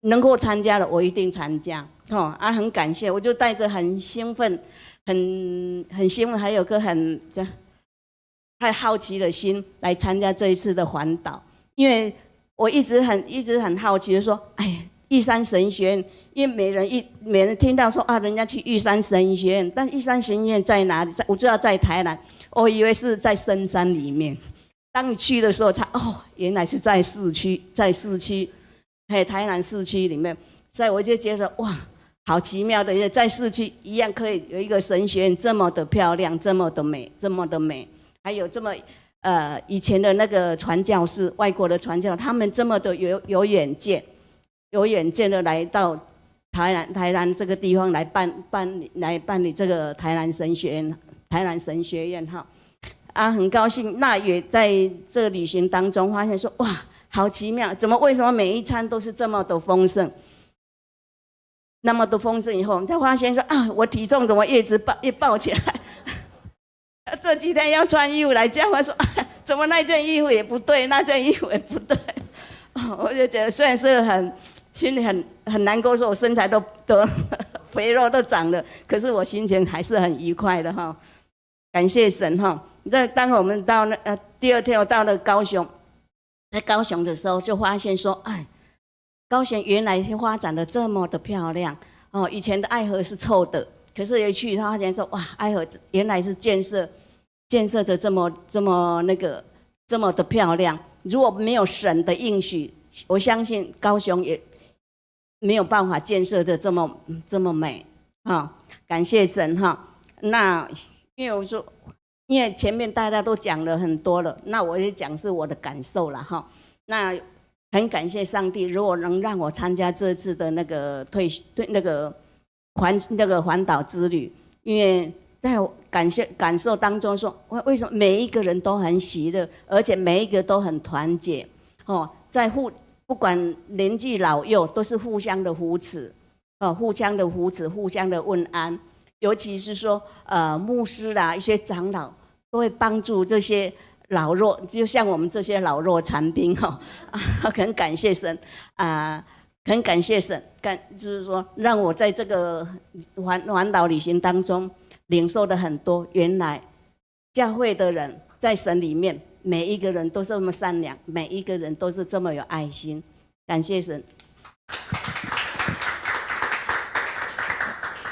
[SPEAKER 7] 能够参加的我一定参加很感谢，我就带着很兴奋，很兴奋，还有个太好奇的心来参加这一次的环岛，因为我一直很好奇的说，玉山神学院，因为每人听到说人家去玉山神学院，但玉山神学院在哪里？我知道在台南。我以为是在深山里面，当你去的时候才原来是在市区，台南市区里面，所以我就觉得哇，好奇妙的，在市区一样可以有一个神学院这么的漂亮，这么的美，还有这么以前的那个传教士，外国的传教，他们这么的有远见的来到台南这个地方来办理这个台南神学院很高兴。那也在这个旅行当中发现说，哇，好奇妙，为什么每一餐都是这么的丰盛？那么的丰盛以后，我们才发现说我体重怎么越抱起来？这几天要穿衣服来教会说，怎么那件衣服也不对，那件衣服也不对。我就觉得虽然是心里很难过，说我身材都肥肉都长了，可是我心情还是很愉快的哈。感谢神哈！当我们到第2天我到了高雄，在高雄的时候就发现说，高雄原来发展的这么的漂亮以前的爱河是臭的，可是一去他发现说，哇，爱河原来是建设着这么的漂亮，如果没有神的应许，我相信高雄也没有办法建设的这么美啊！感谢神哈。那因为我说，因为前面大家都讲了很多了，那我也讲是我的感受了哈。那很感谢上帝，如果能让我参加这次的那个环岛之旅，因为在感受当中说，为什么每一个人都很喜乐，而且每一个都很团结哦，不管年纪老幼，都是互相的扶持哦，互相的扶持，互相的问安。尤其是说牧师啦，一些长老都会帮助这些老弱，就像我们这些老弱残兵哈，很感谢神很感谢神，就是说让我在这个环岛旅行当中领受的很多。原来教会的人在神里面，每一个人都是这么善良，每一个人都是这么有爱心。感谢神。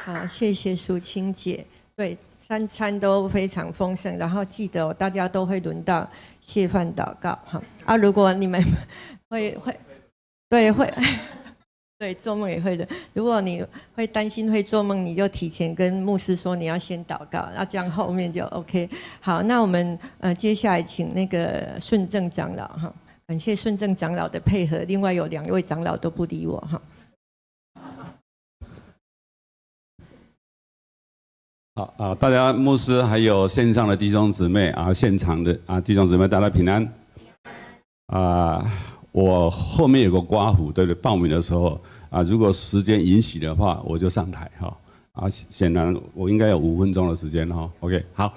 [SPEAKER 2] 好，谢谢淑清姐。对，三餐都非常丰盛，然后记得大家都会轮到谢饭祷告哈。如果你们会做梦也会的。如果你会担心会做梦，你就提前跟牧师说你要先祷告，那这样后面就 OK。好，那我们接下来请那个顺正长老哈，感谢顺正长老的配合，另外有2位长老都不理我哈。
[SPEAKER 8] 好大家牧师还有线上的弟兄姊妹现场的弟兄姊妹，大家平安我后面有个刮胡，对不对？报名的时候如果时间允许的话，我就上台哈显然我应该有5分钟的时间哈。OK， 好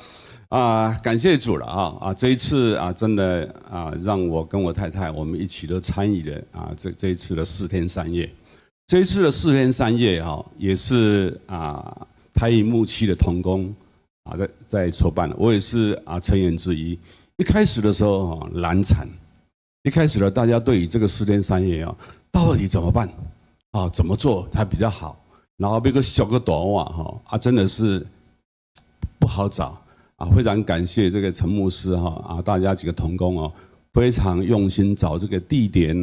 [SPEAKER 8] 感谢主了这一次真的让我跟我太太我们一起都参与了这一次的4天3夜。这一次的4天3夜也是台语牧区的同工在筹办的，我也是成员之一。一开始的时候难产，一开始呢大家对于这个4天3夜到底怎么办怎么做才比较好，然后别个小个短袜真的是不好找非常感谢这个陈牧师大家几个同工非常用心找这个地点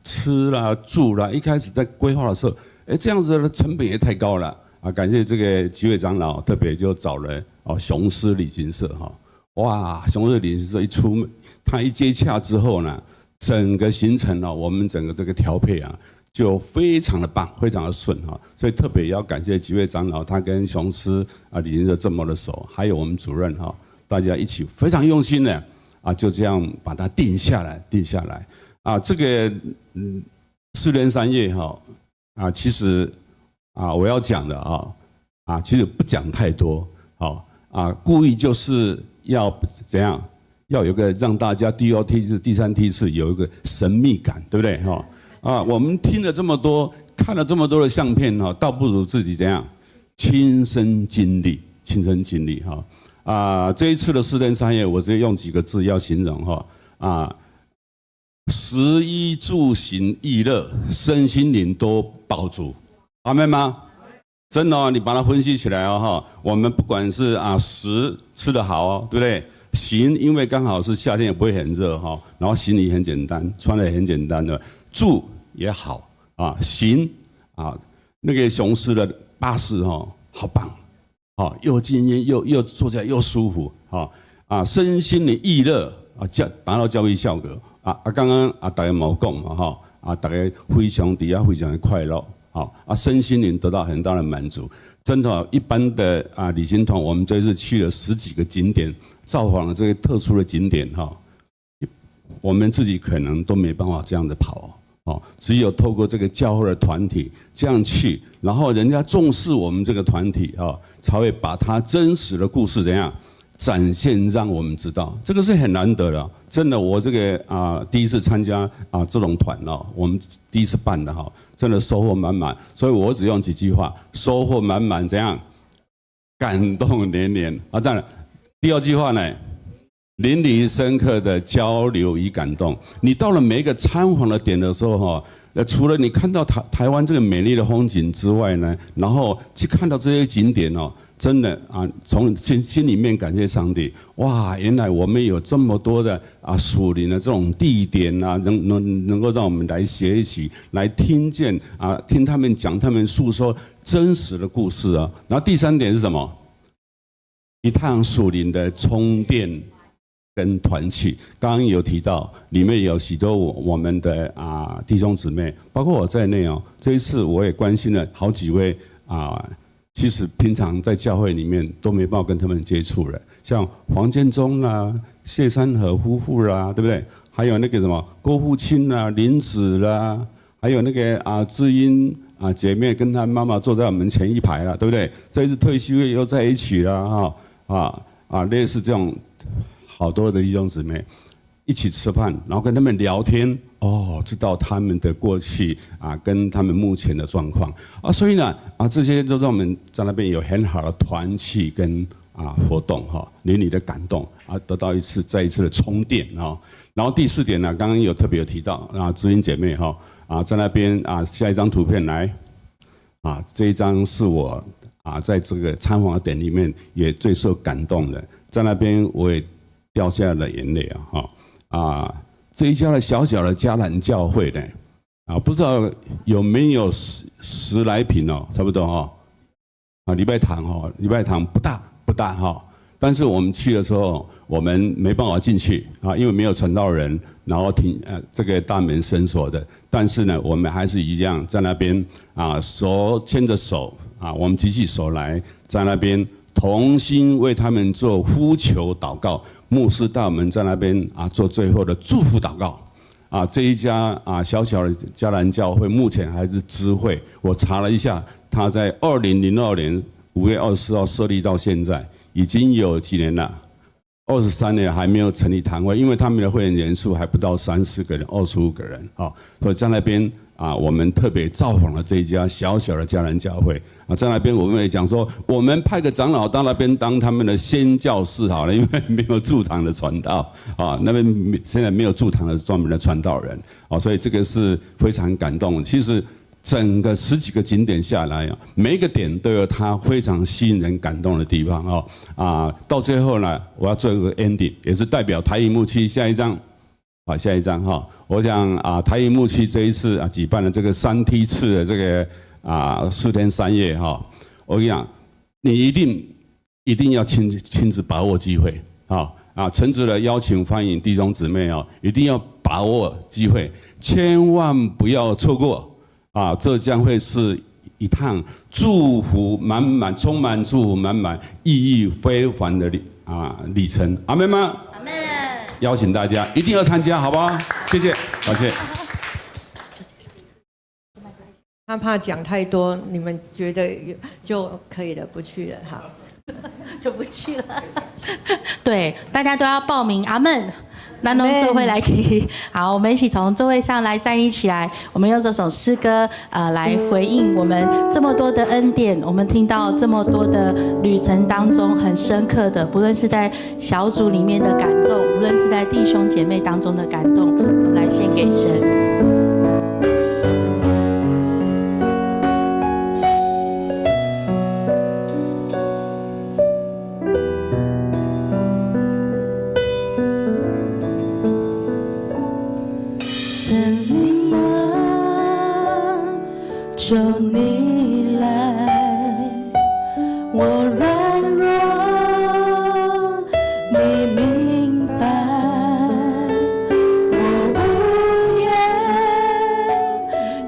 [SPEAKER 8] 吃啦住啦，一开始在规划的时候这样子的成本也太高了感谢这个几位长老特别就找了雄狮旅行社哇，雄狮旅行社他一接洽之后呢，整个行程我们整个这个调配就非常的棒，非常的顺所以特别要感谢几位长老，他跟雄狮旅行社这么的熟，还有我们主任大家一起非常用心的就这样把它定下来这个4天3夜其实我要讲的其实不讲太多故意就是要怎样，要有个让大家第2梯次、第3梯次有一个神秘感，对不对我们听了这么多，看了这么多的相片倒不如自己怎样亲身经历这一次的4天3夜，我直接用几个字要形容食衣住行娱乐，身心灵都饱足。阿们吗？真的你把它分析起来我们不管是食吃得好对不对？行，因为刚好是夏天也不会很热然后行李很简单，穿的也很简单的，住也好行那个雄狮的巴士好棒又静音又坐起来又舒服身心灵娱乐达到教育效果刚刚大家冇讲嘛大家非常非常的快乐身心灵得到很大的满足。真的一般的旅行团，我们这次去了10几个景点，造访了这些特殊的景点我们自己可能都没办法这样的跑只有透过这个教会的团体这样去，然后人家重视我们这个团体才会把他真实的故事怎样展现让我们知道，这个是很难得的。真的，我这个第一次参加这种团我们第一次办的真的收获满满。所以我只用几句话：收获满满，怎样？感动连连这样。第2句话呢，淋漓深刻的交流与感动。你到了每一个参访的点的时候除了你看到台湾这个美丽的风景之外呢，然后去看到这些景点真的啊，从心里面感谢上帝。哇，原来我们有这么多的属灵的这种地点啊，能够让我们来学习，来听见听他们讲，他们诉说真实的故事啊。然后第3点是什么？一趟属灵的充电跟团契。刚刚有提到，里面有许多我们的弟兄姊妹，包括我在内哦。这一次我也关心了好几位其实平常在教会里面都没办法跟他们接触了，像黄建中啦、谢山和夫妇啦，对不对？还有那个什么郭富清啦、林子啦，还有那个知音姐妹跟她妈妈坐在我们前一排啦，对不对？这一次退休又在一起啦，类似这种好多的弟兄姊妹一起吃饭，然后跟他们聊天，知道他们的过去跟他们目前的状况所以呢这些都让我们在那边有很好的团契跟活动邻里的感动得到再一次的充电然后第4点呢，刚刚特别有提到知音姐妹在那边下一张图片来这一张是我在这个参访的点里面也最受感动的，在那边我也掉下了眼泪这一家的小小的迦南教会呢不知道有没有10来坪差不多礼拜堂不大但是我们去的时候我们没办法进去因为没有传道人，然后这个大门深锁的，但是呢我们还是一样在那边手牵着手我们举起手来，在那边同心为他们做呼求祷告。牧师带我们在那边做最后的祝福祷告这一家小小的迦南教会目前还是支会，我查了一下，他在2002年5月24号设立到现在已经有几年了，23年还没有成立堂会，因为他们的会员人数还不到30个人，25个人所以在那边我们特别造访了这一家小小的迦南教会在那边我们也讲说，我们派个长老到那边当他们的宣教士好了，因为没有驻堂的传道那边现在没有驻堂的专门的传道人所以这个是非常感动。其实整个10几个景点下来每一个点都有它非常吸引人感动的地方到最后呢，我要做一个 ending， 也是代表台语牧区下一章我想台语牧区这一次举办了这个3梯次的这个4天3夜我跟你讲，你一定要亲自把握机会诚挚的邀请欢迎弟兄姊妹一定要把握机会，千万不要错过这将会是一趟祝福满满、充满祝福满满、意义非凡的里程。阿们吗？阿们。邀请大家一定要参加，好不好？谢谢，感谢。
[SPEAKER 2] 他怕讲太多，你们觉得就可以了，不去了，好，
[SPEAKER 1] 就不去了。对，大家都要报名，阿们。那弄座位来听，好，我们一起从座位上来站立起来，我们用这首诗歌来回应我们这么多的恩典，我们听到这么多的旅程当中很深刻的，不论是在小组里面的感动，不论是在弟兄姐妹当中的感动，我们来献给神。
[SPEAKER 9] 求你来，我软弱，你明白，我无言，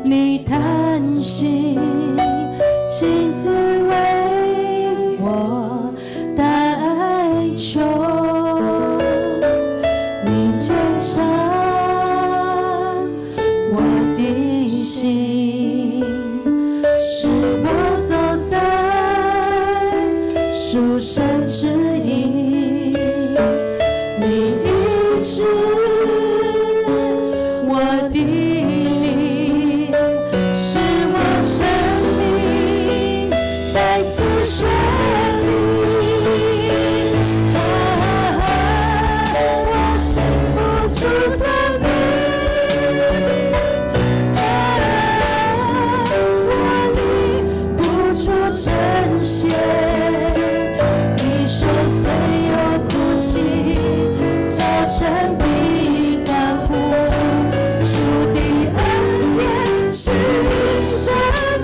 [SPEAKER 9] 你叹息，亲自为我代求，你检查我的心。是我走在属神旨意，你医治我的灵，使我生命再次绚丽。我心不住赞美。呈现。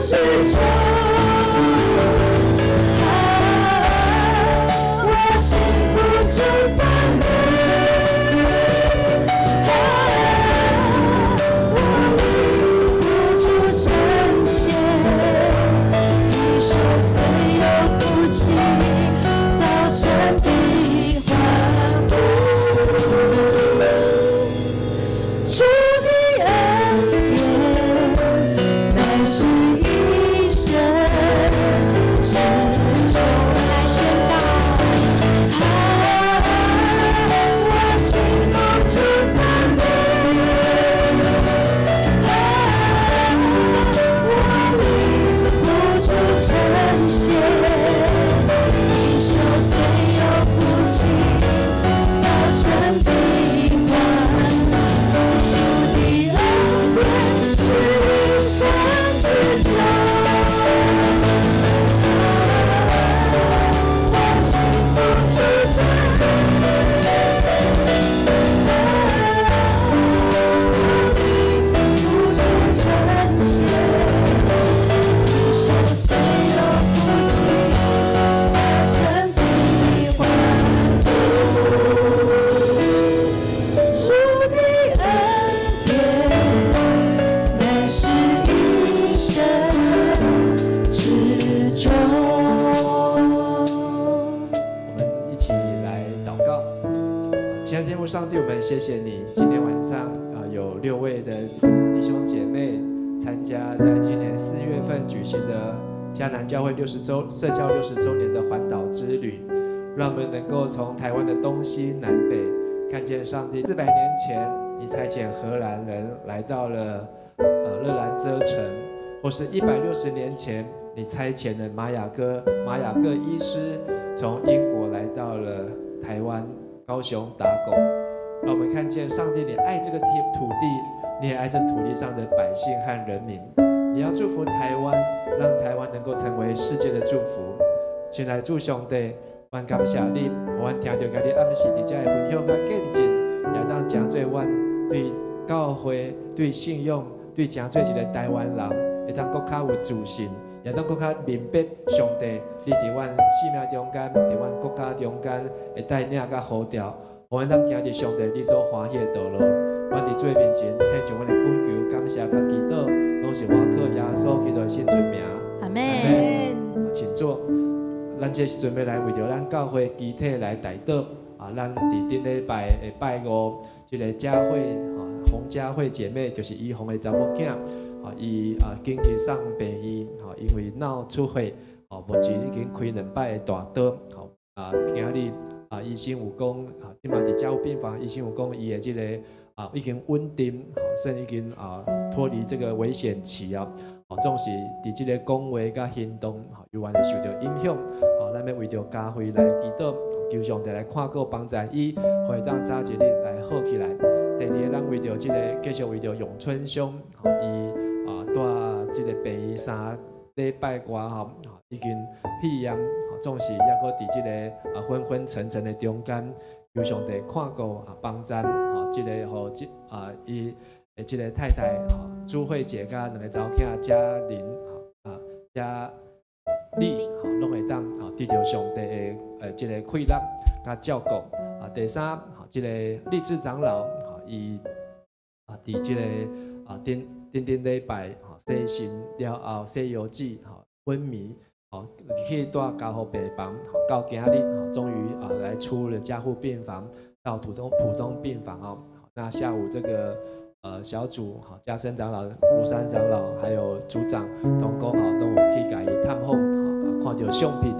[SPEAKER 9] 之中，我心不住赞美，我力不住呈现，一手虽有哭泣，早晨必欢呼。主的恩典乃是一生之久。来宣告，我心不住赞美，我力不住呈现，一手虽有哭泣，早晨必欢呼。主的恩典是一生之久，我心不住赞美，我力不住呈现，一手虽有哭泣，早晨必欢呼。主的恩典乃是一生之久。
[SPEAKER 10] 我们一起来祷告。亲爱的天父上帝，我们谢谢你，今天晚上有6位的弟兄姐妹参加在今年4月份举行的迦南教会社教60周年的环岛之旅，让我们能够从台湾的东西南北看见上帝。400年前，你差遣荷兰人来到了热兰遮城，或是160年前，你差遣了马雅各医师从英国来到了台湾高雄打狗，让我们看见上帝，你爱这个土地，你也爱这土地上的百姓和人民。你要祝福台湾，让台湾能够成为世界的祝福。亲爱的主上帝，我感谢你，我听到甲你暗时伫这分享甲见证，也当真做阮对教会、对信仰、对真做一个台湾人，会当更较有自信，也当更较明白上帝，你伫阮生命中间，伫阮国家中间，会带领甲呼召，我们当行伫上帝你所欢喜的道路。阮伫做面前献上阮的恳求、感谢甲祈祷，拢是我靠耶稣基督的圣尊名。
[SPEAKER 1] 阿门。
[SPEAKER 10] 请坐。咱这时阵要来为着咱教会集体来代祷咱伫顶礼拜的拜5，这个佳慧洪佳慧姐妹就是怡红的查某囝伊紧去送病院因为脑出血目前已经开2摆的大刀今日医生有讲即马伫加护病房，医生有讲伊的这个已经稳定甚至已经脱离这个危险期总是伫这个讲话甲行动有缘会受到影响咱要为着佳慧来祈祷，求上帝来看顾帮助伊，可以当早一日来好起来。第二个，咱为着这个继续为着永春兄伊带这个病医3礼拜外已经肺炎总是还阁伫这个昏昏沉沉的中间，求上帝看顾帮助这个互伊这个太太朱慧姐甲2个查某囝嘉玲嘉丽拢会当得到上帝的这个馈纳甲照顾第3这个励志长老伊伫这个顶礼拜洗身了后洗药剂昏迷去带加护病房到今日终于来出了加护病房到普通病房那下午这个小组嘉生长老、庐山长老还有组长同工都有去甲伊探访看到相片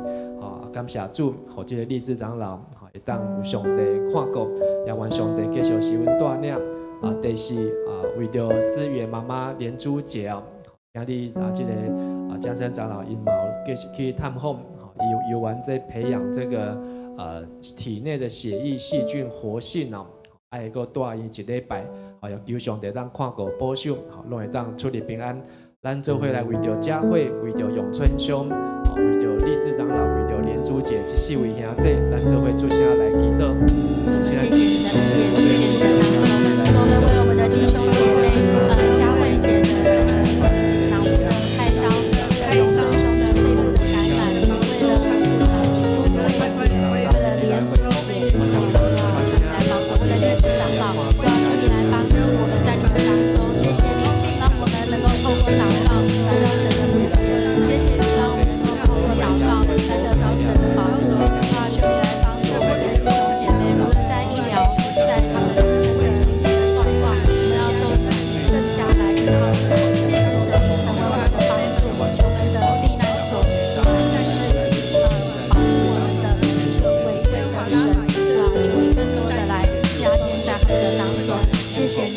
[SPEAKER 10] 感谢主，互这个励志长老会当有上帝看顾，也愿上帝继续施恩带领第4为着思源妈妈连珠姐今日这个嘉生长老因嘛继续去探访有缘在培养这个体内的血液细菌活性爱个带伊1礼拜要求上帝当看顾保守拢会当出入平安。咱做伙来为着佳慧，为着永春兄为着励志长老，为着连珠姐这4位兄弟，咱做伙出声来祈祷。
[SPEAKER 1] 谢谢你的恩典，谢谢你的帮助。我们为我们的弟兄姐妹，佳慧姐的让我们开刀。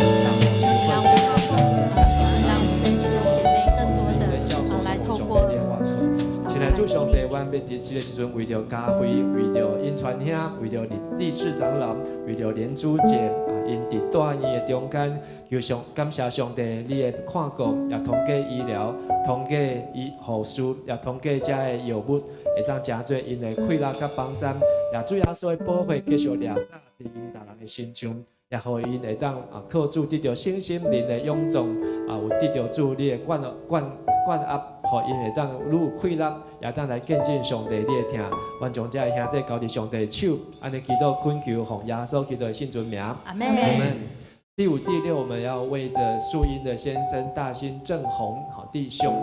[SPEAKER 1] 让我们这弟兄姐妹更多的来透过。
[SPEAKER 10] 现在主上帝，阮要伫这个时阵，为着家辉，为着因传兄，为着立志长老，为着连主节因伫大院的中间，求上感谢上帝，你的看顾也通过医疗，通过医护士，也通过遮的药物，会当真做因的快乐甲帮赞，也主要所的保护继续了在伫因大人的心中。也互因会当靠主得到身心灵的勇壮，有得到主你的管压，互因会当愈有快乐，也当来见证上帝你的听。阮将这兄弟交伫上帝的手，安尼祈祷恳求，奉耶稣基督的圣尊名。
[SPEAKER 1] 阿门。
[SPEAKER 10] 第5、第6，我们要为着树荫的先生大兴正宏弟兄，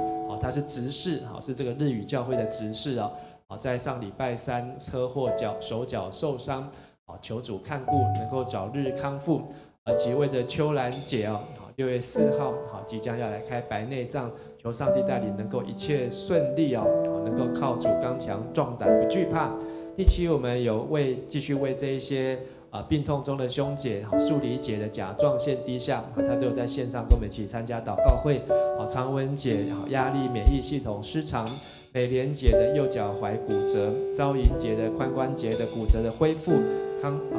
[SPEAKER 10] 他是执事，是这个日语教会的执事在上礼拜3车祸手脚受伤。求主看顾，能够早日康复。及为着秋兰姐6月4号即将要来开白内障，求上帝带领能够一切顺利能够靠主刚强壮胆不惧怕。第7，我们有继续为这一些病痛中的兄姐树理姐的甲状腺低下，她都有在线上跟我们一起参加祷告会。常文姐压力免疫系统失常。美莲姐的右脚踝骨折，昭莹姐的髋关节的骨折的恢复，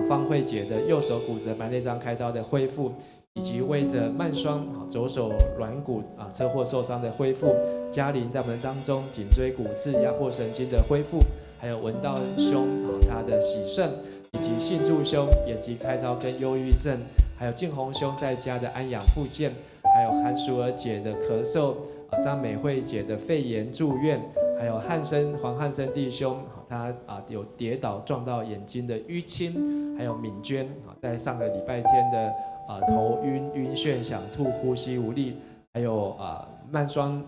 [SPEAKER 10] 方慧姐的右手骨折白内障开刀的恢复，以及为着曼双左手软骨车祸受伤的恢复，嘉玲在我们当中颈椎骨刺压迫神经的恢复，还有文道兄他的喜胜，以及信助兄眼疾开刀跟忧郁症，还有静宏兄在家的安养复健，还有韩淑儿姐的咳嗽，张美惠姐的肺炎住院。还有黄汉生弟兄，他有跌倒撞到眼睛的淤青，还有敏娟在上个礼拜天的头晕眩想吐呼吸无力，还有曼双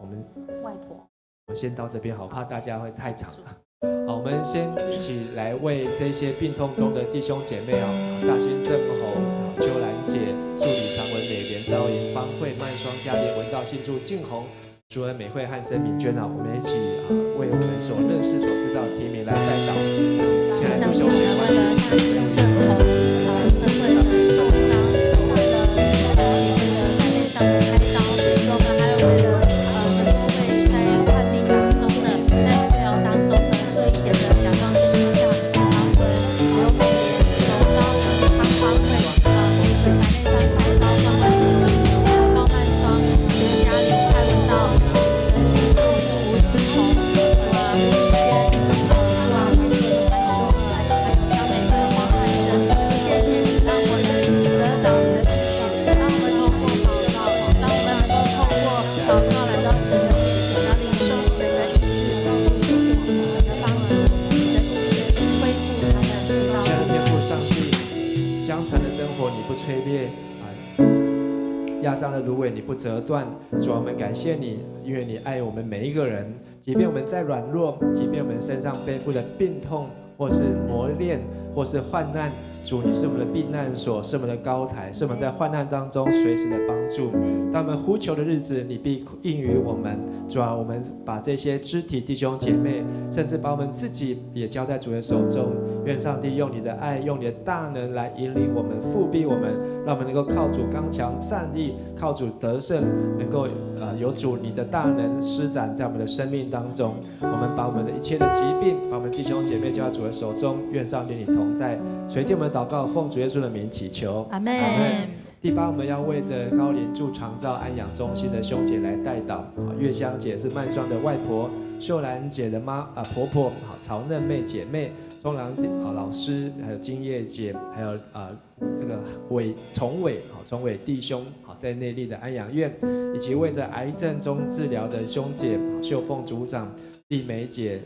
[SPEAKER 10] 我们
[SPEAKER 1] 外婆，
[SPEAKER 10] 我先到这边好，怕大家会太长。好，我们先一起来为这些病痛中的弟兄姐妹大兴正宏、秋兰姐、助理常文美莲、昭莹、方慧、曼双、嘉莲、文道、信助、静宏。主恩美惠和生敏娟我们一起为我们所认识所知道的提名来代祷。亲爱的弟兄，为了大兴正宏社会的受伤，为了白内障的开刀，我们还有为了很多位在患病当中的，在治疗当中的树理姐的甲状腺低下，常文刘美莲、周昭莹、方慧同时白内障开刀方案高曼双、嘉玲、蔡文道。陈信柱、吴金红、李娟、谢谢你来说，还有张美惠、黄汉生，谢谢你让我们得着你的弟兄，让我们透过祷告，让我们能够透过祷告来到神的面前，来领受神的医治。谢谢你的帮助，你的医治恢复他的知道。亲爱的天父上帝，将残的灯火你不吹灭。压伤的芦苇你不折断，主我们感谢你，因为你爱我们每一个人，即便我们再软弱，即便我们身上背负的病痛，或是磨练，或是患难，主你是我们的避难所，是我们的高台，是我们在患难当中随时的帮助。当我们呼求的日子，你必应允我们。主啊，我们把这些肢体弟兄姐妹，甚至把我们自己也交在主的手中。愿上帝用你的爱，用你的大能来引领我们，复庇我们，让我们能够靠主刚强站立，靠主得胜，能够有主你的大能施展在我们的生命当中。我们把我们的一切的疾病，把我们弟兄姐妹交在主的手中。愿上帝你同在，垂听我们的祷告，奉主耶稣的名祈求，阿们。第8，我们要为着高龄住长照安养中心的兄姐来代祷。月香姐是曼双的外婆，秀兰姐的婆婆，曹嫩妹姐妹，中郎老师，还有金叶姐，还有这个崇伟弟兄，在内壢的安养院，以及为着癌症中治疗的兄姐秀凤组长、丽梅姐，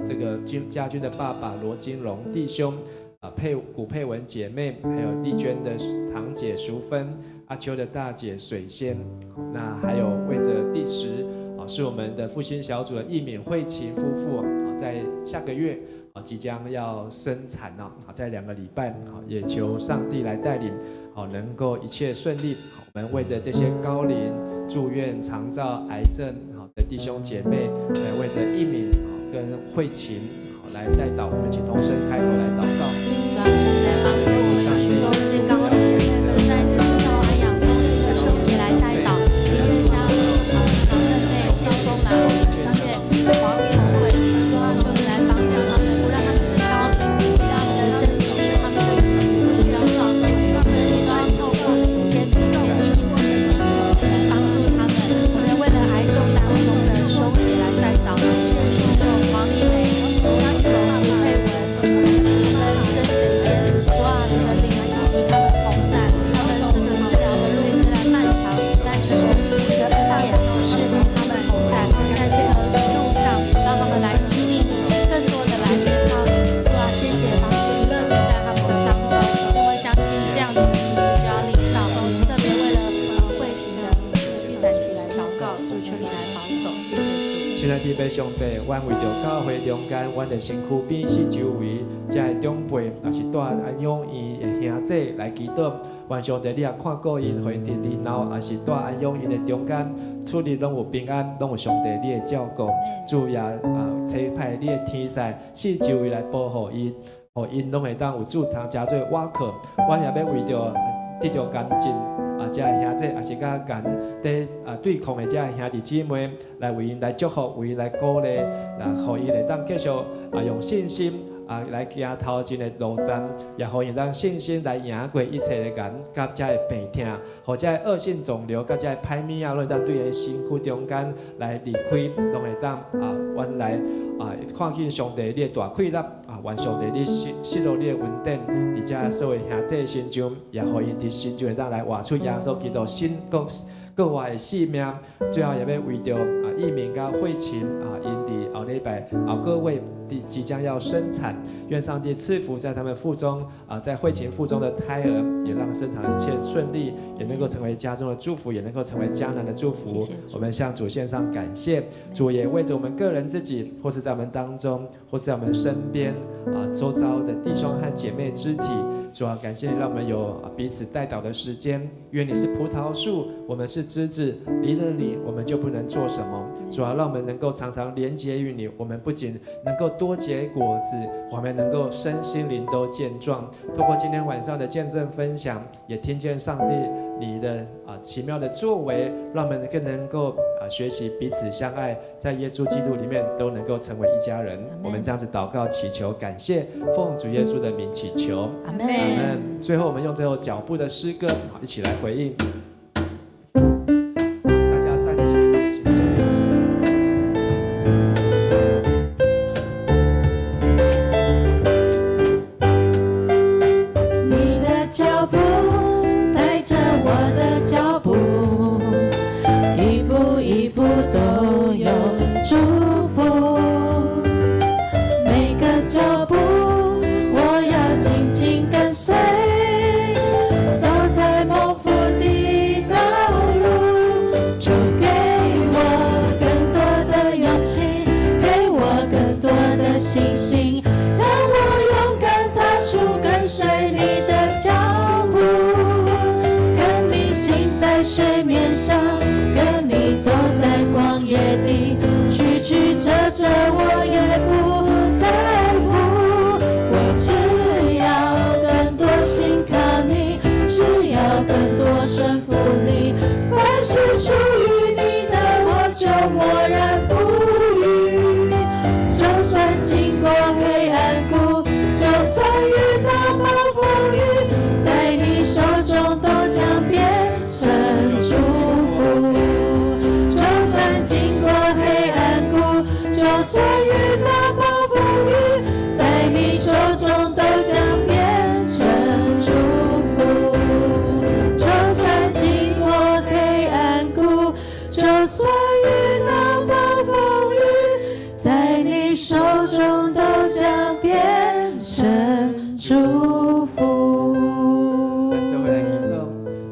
[SPEAKER 10] 这个家军的爸爸罗金荣弟兄。古佩文姐妹，还有丽娟的堂姐淑芬，阿秋的大姐水仙，那还有为着第10是我们的复兴小组的易敏慧琴夫妇，在下个月即将要生产在2个礼拜，也求上帝来带领，能够一切顺利。我们为着这些高龄住院长照癌症的弟兄姐妹，为着易敏跟慧琴来代祷，我们一起同声开口来祷告。主啊，神来帮助我们，许多是高龄姐妹正在亲爱的弟兄弟，阮为着教会中间，阮的身躯边四周围，遮的长辈，也是带安养院的兄弟来祈祷。愿上帝，你也看顾因，互因伫日闹，也是带安养院的中间，处理拢有平安，拢有上帝你的照顾。主也差派你的天使四周围来保护因，互因拢会当有主通加做瓦靠。阮也要为着得着干净。遮个兄弟也是甲共对抗的遮个兄弟姊妹，来为因来祝福，为因来鼓励，互因会当继续用信心来行头前的路站，也互因当信心来赢过一切的癌，甲遮个病痛，或者恶性肿瘤，甲遮个歹物拢会当对因身躯中间来离开，拢会当原来看见上帝你的大快乐愿上帝你失落你的恩典，伫遮所有兄弟身上，也互因伫心中会当来活出耶稣基督新国外的性命。最后也要为着义民甲慧琴因伫后礼拜后个月即将要生产，愿上帝赐福在他们腹中在慧琴腹中的胎儿，也让生产一切顺利，也能够成为家中的祝福，也能够成为迦南的祝福。谢谢我们向主献上感谢，主也为着我们个人自己，或是在我们当中，或是在我们身边周遭的弟兄和姐妹肢体。主啊，感谢你让我们有彼此代祷的时间。愿你是葡萄树，我们是枝子，离了你，我们就不能做什么。主啊，让我们能够常常连结于你，我们不仅能够多结果子，我们能够身心灵都健壮。透过今天晚上的见证分享，也听见上帝你的奇妙的作为，让我们更能够学习彼此相爱，在耶稣基督里面都能够成为一家人。我们这样子祷告祈求感谢，奉主耶稣的名祈求，
[SPEAKER 1] 阿门。
[SPEAKER 10] 最后我们用最后脚步的诗歌一起来回应。大家站起，请
[SPEAKER 1] 你的脚步带着我的脚步，一步一步都有祝福。每个脚步我要紧紧跟随，走在蒙福的道路。主给我更多的勇气，给我更多的信心，让我勇敢踏出跟随你的脚步，跟你行在水面上，跟你走在旷野里，曲曲折折我也不在乎。我只要更多信靠你，只要更多顺服你，凡是属于你的我就默然不语。就算经过黑暗谷，就算遇到暴风雨，在你手中都将变成祝福。就算经过黑暗谷，就算遇到暴风雨，在你手中都将变成祝福。就算经过黑暗谷，就算遇到暴风雨，在你手中都将变成祝福。
[SPEAKER 10] 咱做伙来祈祷，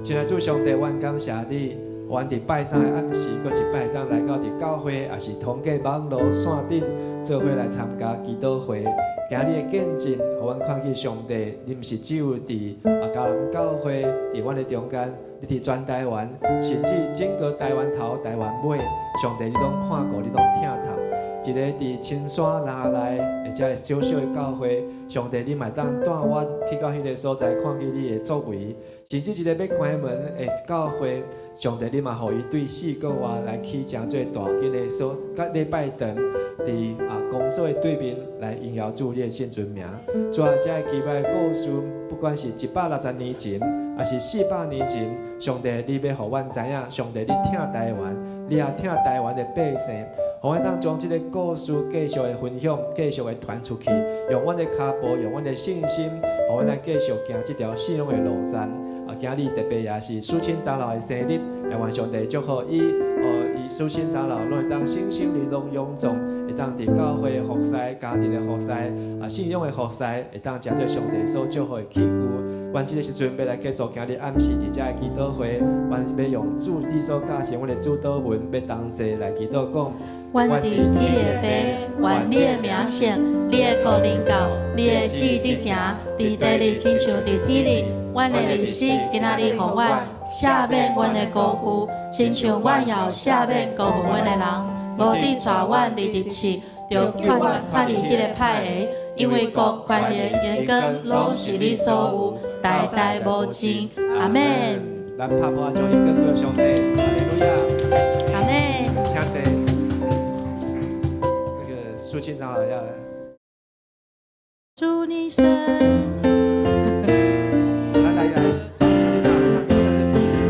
[SPEAKER 10] 亲爱的主上帝，阮感谢你。阮伫拜三的暗时，搁一摆当来到伫教会，也是通过网络线顶，做伙来参加祈祷会。今日的见证，互阮看见上帝，你毋是只有伫嘉南教会，伫阮的中间，你伫全台湾，甚至整个台湾头、台湾尾，上帝你拢看顾，你拢疼痛。一个伫青山南内，或者是小小的教会，上帝你嘛当带阮去到迄个所在，看见你的作为。甚至一个要关门的教会，上帝你嘛，互伊对4个月来起诚做大间的所，甲礼拜堂伫公所的对面来荣耀主你的圣尊名。主啊，这个期盼的故事，不管是160年前，还是400年前，上帝你要互阮知影，上帝你疼台湾，你也疼台湾的百姓。互阮当将这个故事继续的分享，继续的传出去，用阮的脚步，用阮的信心，互阮来继续行这条信仰的路站。今日特别也是苏清长老的生日，也愿上帝祝福伊，伊苏清长老拢会当身心灵拢勇壮，会当伫教会的服侍、家庭的服侍、信仰的服侍，会当食做上帝所祝福的器具。阮这个时阵要来结束今日暗时伫遮的祈祷会，阮要用主你所教成阮的主祷文，要同齐来祈祷讲。
[SPEAKER 1] 阮伫天里的父，愿你的名圣，你的国临到，你的旨意伫城，伫地里亲像伫天里。阮的日时今仔日，互阮赦免阮的辜负，亲像阮也赦免辜负阮的人。无伫带阮入地狱，就劝离迄个歹个，因为国、权力、严格，拢是你所有，代代无尽。阿门。
[SPEAKER 10] 咱拍拍将伊更归上帝，哈利路亚。
[SPEAKER 1] 阿门。
[SPEAKER 10] 请坐。那个苏庆长老要来。
[SPEAKER 1] 祝你生。
[SPEAKER 10] 来，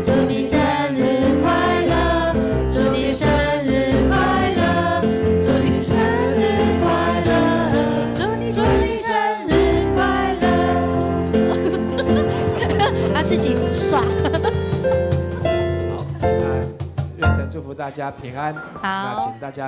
[SPEAKER 1] 祝你生日快乐，祝你生日快乐，祝你生日快乐，祝你生日快乐。他自己耍。
[SPEAKER 10] 好，那愿神祝福大家平安。
[SPEAKER 1] 好，
[SPEAKER 10] 那请大家。